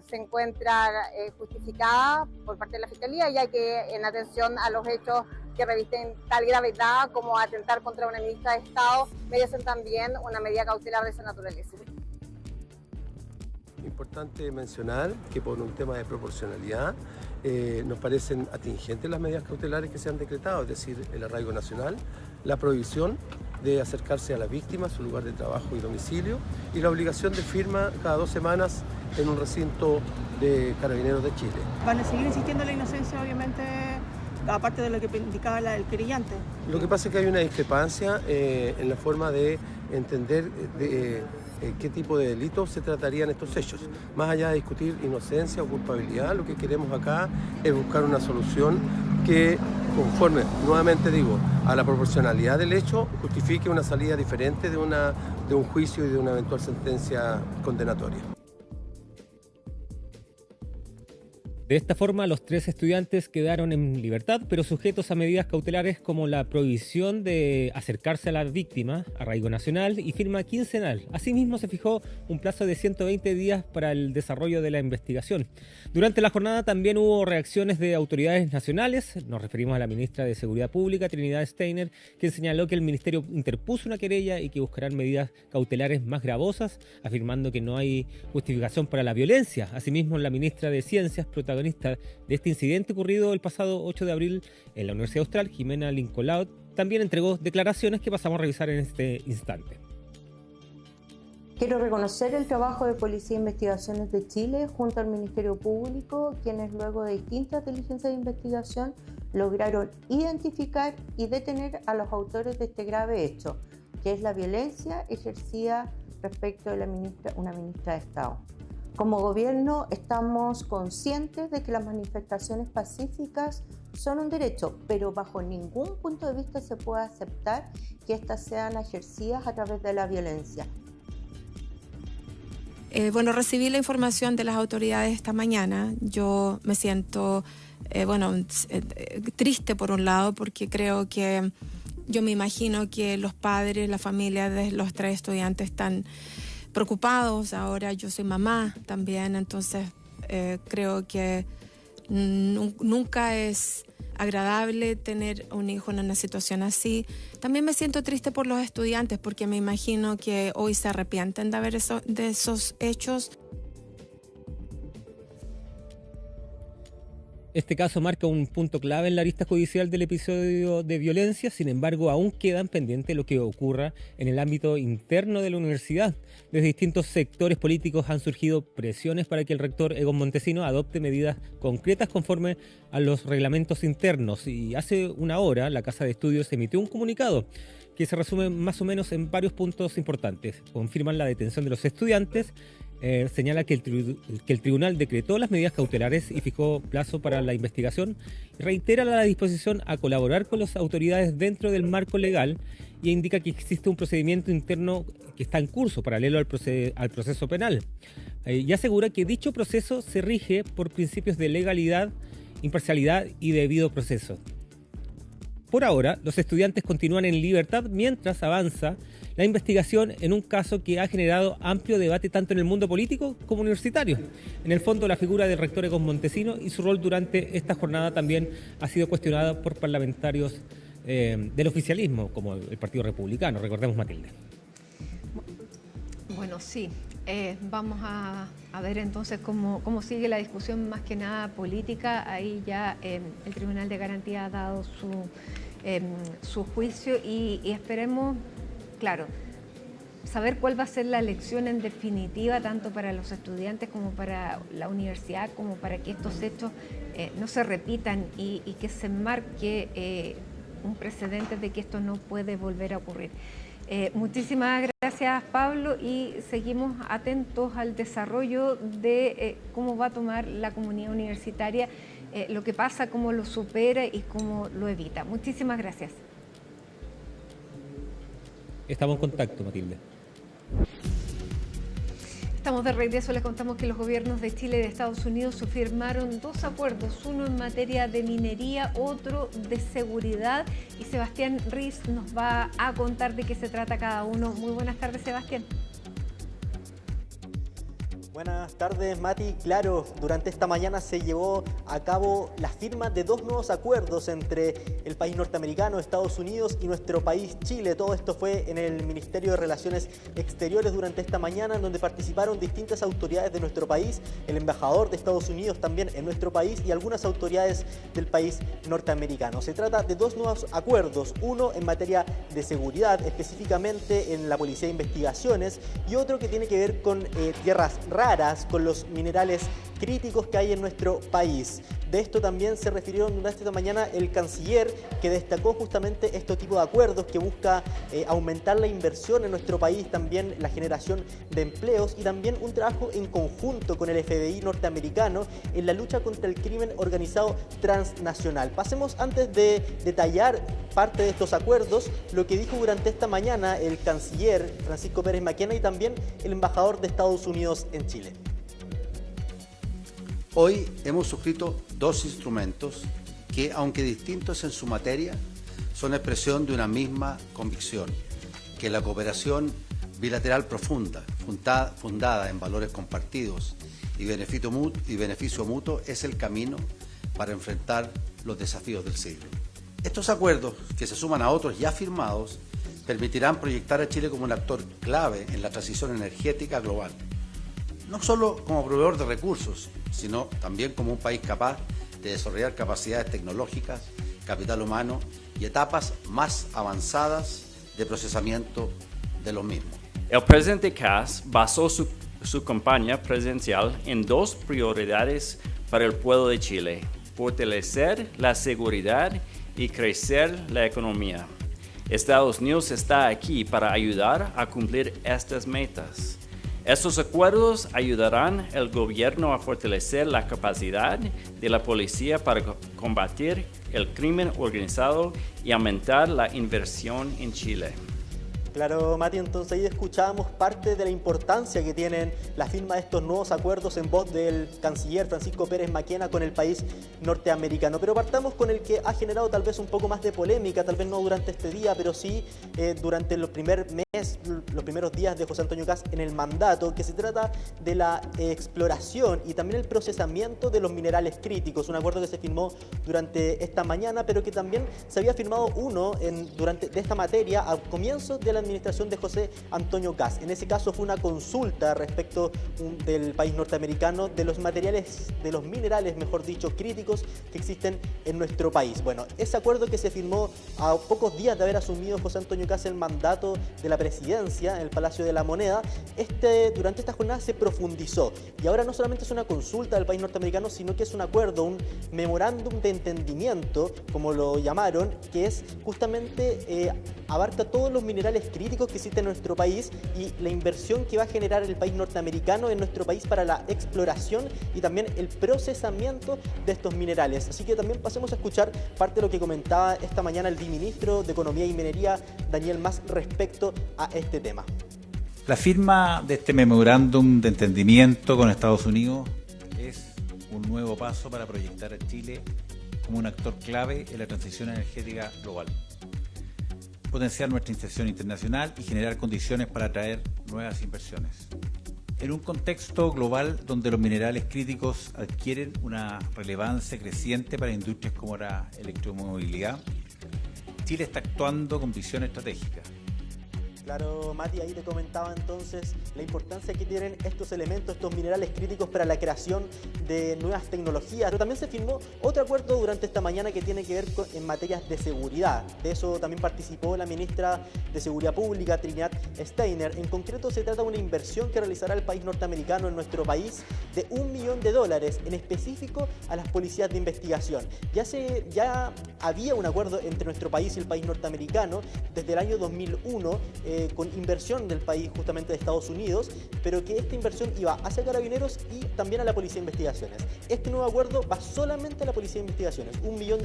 se encuentra justificada por parte de la Fiscalía, ya que en atención a los hechos que revisten tal gravedad como atentar contra una ministra de Estado, merecen también una medida cautelar de esa naturaleza. Importante mencionar que por un tema de proporcionalidad nos parecen atingentes las medidas cautelares que se han decretado, es decir, el arraigo nacional, la prohibición de acercarse a la víctima, a su lugar de trabajo y domicilio, y la obligación de firma cada 2 semanas en un recinto de Carabineros de Chile. Van a seguir insistiendo en la inocencia, obviamente, aparte de lo que indicaba el querellante. Lo que pasa es que hay una discrepancia en la forma de entender qué tipo de delitos se tratarían estos hechos. Más allá de discutir inocencia o culpabilidad, lo que queremos acá es buscar una solución que, conforme, nuevamente digo, a la proporcionalidad del hecho, justifique una salida diferente de un juicio y de una eventual sentencia condenatoria. De esta forma, los 3 estudiantes quedaron en libertad, pero sujetos a medidas cautelares como la prohibición de acercarse a la víctima, arraigo nacional y firma quincenal. Asimismo, se fijó un plazo de 120 días para el desarrollo de la investigación. Durante la jornada también hubo reacciones de autoridades nacionales. Nos referimos a la ministra de Seguridad Pública, Trinidad Steiner, quien señaló que el ministerio interpuso una querella y que buscarán medidas cautelares más gravosas, afirmando que no hay justificación para la violencia. Asimismo, la ministra de Ciencias, protagonista de este incidente ocurrido el pasado 8 de abril en la Universidad Austral, Jimena Lincolao, también entregó declaraciones que pasamos a revisar en este instante. Quiero reconocer el trabajo de Policía e Investigaciones de Chile junto al Ministerio Público, quienes luego de distintas diligencias de investigación lograron identificar y detener a los autores de este grave hecho, que es la violencia ejercida respecto de una ministra de Estado. Como gobierno estamos conscientes de que las manifestaciones pacíficas son un derecho, pero bajo ningún punto de vista se puede aceptar que éstas sean ejercidas a través de la violencia. Recibí la información de las autoridades esta mañana. Yo me siento triste por un lado, porque creo que yo me imagino que los padres, la familia de los 3 estudiantes están preocupados. Ahora yo soy mamá también, entonces creo que nunca es agradable tener un hijo en una situación así. También me siento triste por los estudiantes porque me imagino que hoy se arrepienten de esos hechos. Este caso marca un punto clave en la arista judicial del episodio de violencia, sin embargo aún quedan pendientes lo que ocurra en el ámbito interno de la universidad. Desde distintos sectores políticos han surgido presiones para que el rector Egon Montesino adopte medidas concretas conforme a los reglamentos internos, y hace una hora la Casa de Estudios emitió un comunicado que se resume más o menos en varios puntos importantes. Confirman la detención de los estudiantes, señala que el tribunal decretó las medidas cautelares y fijó plazo para la investigación, y reitera la disposición a colaborar con las autoridades dentro del marco legal, y indica que existe un procedimiento interno que está en curso paralelo al proceso penal, y asegura que dicho proceso se rige por principios de legalidad, imparcialidad y debido proceso. Por ahora, los estudiantes continúan en libertad mientras avanza la investigación en un caso que ha generado amplio debate tanto en el mundo político como universitario. En el fondo, la figura del rector Egon Montesino y su rol durante esta jornada también ha sido cuestionada por parlamentarios del oficialismo, como el Partido Republicano. Recordemos, Matilde. Bueno, sí. Vamos a ver entonces cómo sigue la discusión, más que nada política. Ahí ya el Tribunal de Garantía ha dado su juicio y esperemos, claro, saber cuál va a ser la elección en definitiva, tanto para los estudiantes como para la universidad, como para que estos hechos no se repitan y que se marque un precedente de que esto no puede volver a ocurrir. Muchísimas gracias, Pablo, y seguimos atentos al desarrollo de cómo va a tomar la comunidad universitaria lo que pasa, cómo lo supera y cómo lo evita. Muchísimas gracias. Estamos en contacto, Matilde. Estamos de regreso. Les contamos que los gobiernos de Chile y de Estados Unidos firmaron 2 acuerdos, uno en materia de minería, otro de seguridad, y Sebastián Riz nos va a contar de qué se trata cada uno. Muy buenas tardes, Sebastián. Buenas tardes, Mati. Claro, durante esta mañana se llevó a cabo la firma de 2 nuevos acuerdos entre el país norteamericano, Estados Unidos, y nuestro país, Chile. Todo esto fue en el Ministerio de Relaciones Exteriores durante esta mañana, en donde participaron distintas autoridades de nuestro país, el embajador de Estados Unidos también en nuestro país y algunas autoridades del país norteamericano. Se trata de 2 nuevos acuerdos, uno en materia de seguridad, específicamente en la Policía de Investigaciones, y otro que tiene que ver con tierras raras, con los minerales críticos que hay en nuestro país. De esto también se refirieron durante esta mañana el canciller, que destacó justamente este tipo de acuerdos que busca aumentar la inversión en nuestro país, también la generación de empleos y también un trabajo en conjunto con el FBI norteamericano en la lucha contra el crimen organizado transnacional. Pasemos, antes de detallar parte de estos acuerdos, lo que dijo durante esta mañana el canciller Francisco Pérez Maquena y también el embajador de Estados Unidos en Chile. Hoy hemos suscrito 2 instrumentos que, aunque distintos en su materia, son expresión de una misma convicción, que la cooperación bilateral profunda, fundada en valores compartidos y beneficio mutuo, es el camino para enfrentar los desafíos del siglo. Estos acuerdos, que se suman a otros ya firmados, permitirán proyectar a Chile como un actor clave en la transición energética global, no solo como proveedor de recursos, sino también como un país capaz de desarrollar capacidades tecnológicas, capital humano y etapas más avanzadas de procesamiento de los mismos. El presidente Kass basó su campaña presidencial en 2 prioridades para el pueblo de Chile: fortalecer la seguridad y crecer la economía. Estados Unidos está aquí para ayudar a cumplir estas metas. Estos acuerdos ayudarán al gobierno a fortalecer la capacidad de la policía para combatir el crimen organizado y aumentar la inversión en Chile. Claro, Mati, entonces ahí escuchábamos parte de la importancia que tienen la firma de estos nuevos acuerdos en voz del canciller Francisco Pérez Maquena con el país norteamericano. Pero partamos con el que ha generado tal vez un poco más de polémica, tal vez no durante este día, pero sí durante los primeros días de José Antonio Kast en el mandato, que se trata de la exploración y también el procesamiento de los minerales críticos, un acuerdo que se firmó durante esta mañana, pero que también se había firmado uno de esta materia a comienzos de la administración de José Antonio Kast. En ese caso fue una consulta respecto del país norteamericano de los minerales, mejor dicho, críticos que existen en nuestro país. Bueno, ese acuerdo que se firmó a pocos días de haber asumido José Antonio Kast el mandato de la presidencia en el Palacio de la Moneda, durante esta jornada se profundizó y ahora no solamente es una consulta del país norteamericano, sino que es un acuerdo, un memorándum de entendimiento, como lo llamaron, que es justamente abarca todos los minerales críticos que existen en nuestro país y la inversión que va a generar el país norteamericano en nuestro país para la exploración y también el procesamiento de estos minerales. Así que también pasemos a escuchar parte de lo que comentaba esta mañana el viceministro de Economía y Minería, Daniel Mas, respecto a este tema. La firma de este memorándum de entendimiento con Estados Unidos es un nuevo paso para proyectar a Chile como un actor clave en la transición energética global, potenciar nuestra inserción internacional y generar condiciones para atraer nuevas inversiones. En un contexto global donde los minerales críticos adquieren una relevancia creciente para industrias como la electromovilidad, Chile está actuando con visión estratégica. Claro, Mati, ahí te comentaba entonces la importancia que tienen estos elementos, estos minerales críticos para la creación de nuevas tecnologías. Pero también se firmó otro acuerdo durante esta mañana que tiene que ver en materias de seguridad. De eso también participó la ministra de Seguridad Pública, Trinidad Steiner. En concreto se trata de una inversión que realizará el país norteamericano en nuestro país de $1 millón, en específico a las policías de investigación. Ya había un acuerdo entre nuestro país y el país norteamericano desde el año 2001, con inversión del país justamente de Estados Unidos, pero que esta inversión iba hacia Carabineros y también a la Policía de Investigaciones. Este nuevo acuerdo va solamente a la Policía de Investigaciones, $1 millón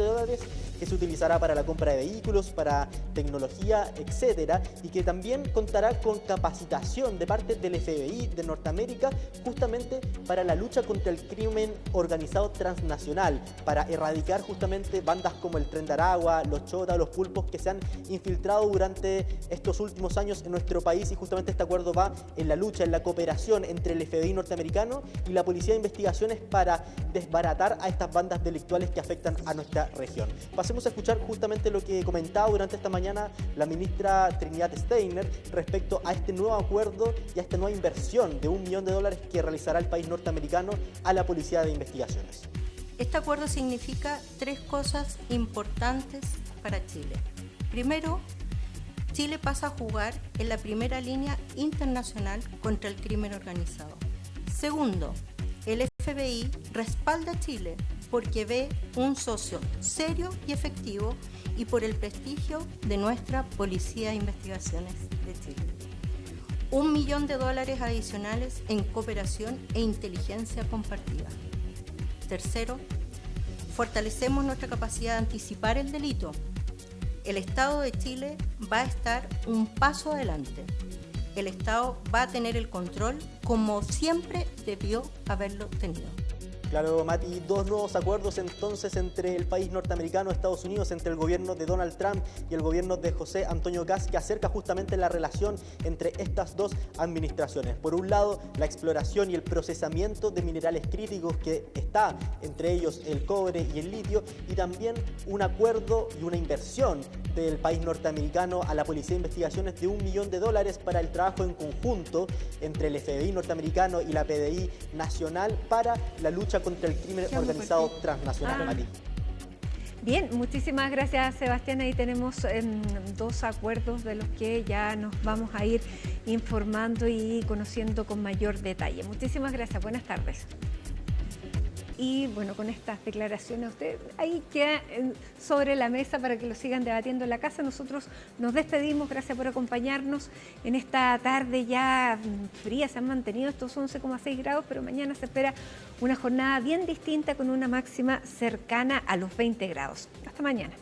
que se utilizará para la compra de vehículos, para tecnología, etcétera, y que también contará con capacitación de parte del FBI de Norteamérica justamente para la lucha contra el crimen organizado transnacional, para erradicar justamente bandas como el Tren de Aragua, los Chota, los Pulpos, que se han infiltrado durante estos últimos años en nuestro país, y justamente este acuerdo va en la lucha, en la cooperación entre el FBI norteamericano y la Policía de Investigaciones para desbaratar a estas bandas delictuales que afectan a nuestra región. Pasemos a escuchar justamente lo que comentaba durante esta mañana la ministra Trinidad Steiner respecto a este nuevo acuerdo y a esta nueva inversión de $1 millón que realizará el país norteamericano a la Policía de Investigaciones. Este acuerdo significa 3 cosas importantes para Chile. Primero, Chile pasa a jugar en la primera línea internacional contra el crimen organizado. Segundo, el FBI respalda a Chile porque ve un socio serio y efectivo y por el prestigio de nuestra Policía de Investigaciones de Chile. $1 millón adicionales en cooperación e inteligencia compartida. Tercero, fortalecemos nuestra capacidad de anticipar el delito. El Estado de Chile va a estar un paso adelante. El Estado va a tener el control como siempre debió haberlo tenido. Claro, Mati, 2 nuevos acuerdos entonces entre el país norteamericano, Estados Unidos, entre el gobierno de Donald Trump y el gobierno de José Antonio Kast, que acerca justamente la relación entre estas dos administraciones. Por un lado, la exploración y el procesamiento de minerales críticos, que está entre ellos el cobre y el litio, y también un acuerdo y una inversión del país norteamericano a la Policía de Investigaciones de $1 millón para el trabajo en conjunto entre el FBI norteamericano y la PDI nacional para la lucha contra el crimen organizado transnacional. Mati. Bien, muchísimas gracias, Sebastián. Ahí tenemos 2 acuerdos de los que ya nos vamos a ir informando y conociendo con mayor detalle. Muchísimas gracias, buenas tardes. Y bueno, con estas declaraciones usted ahí queda sobre la mesa para que lo sigan debatiendo en la casa. Nosotros nos despedimos, gracias por acompañarnos en esta tarde ya fría. Se han mantenido estos 11,6 grados, pero mañana se espera una jornada bien distinta con una máxima cercana a los 20 grados. Hasta mañana.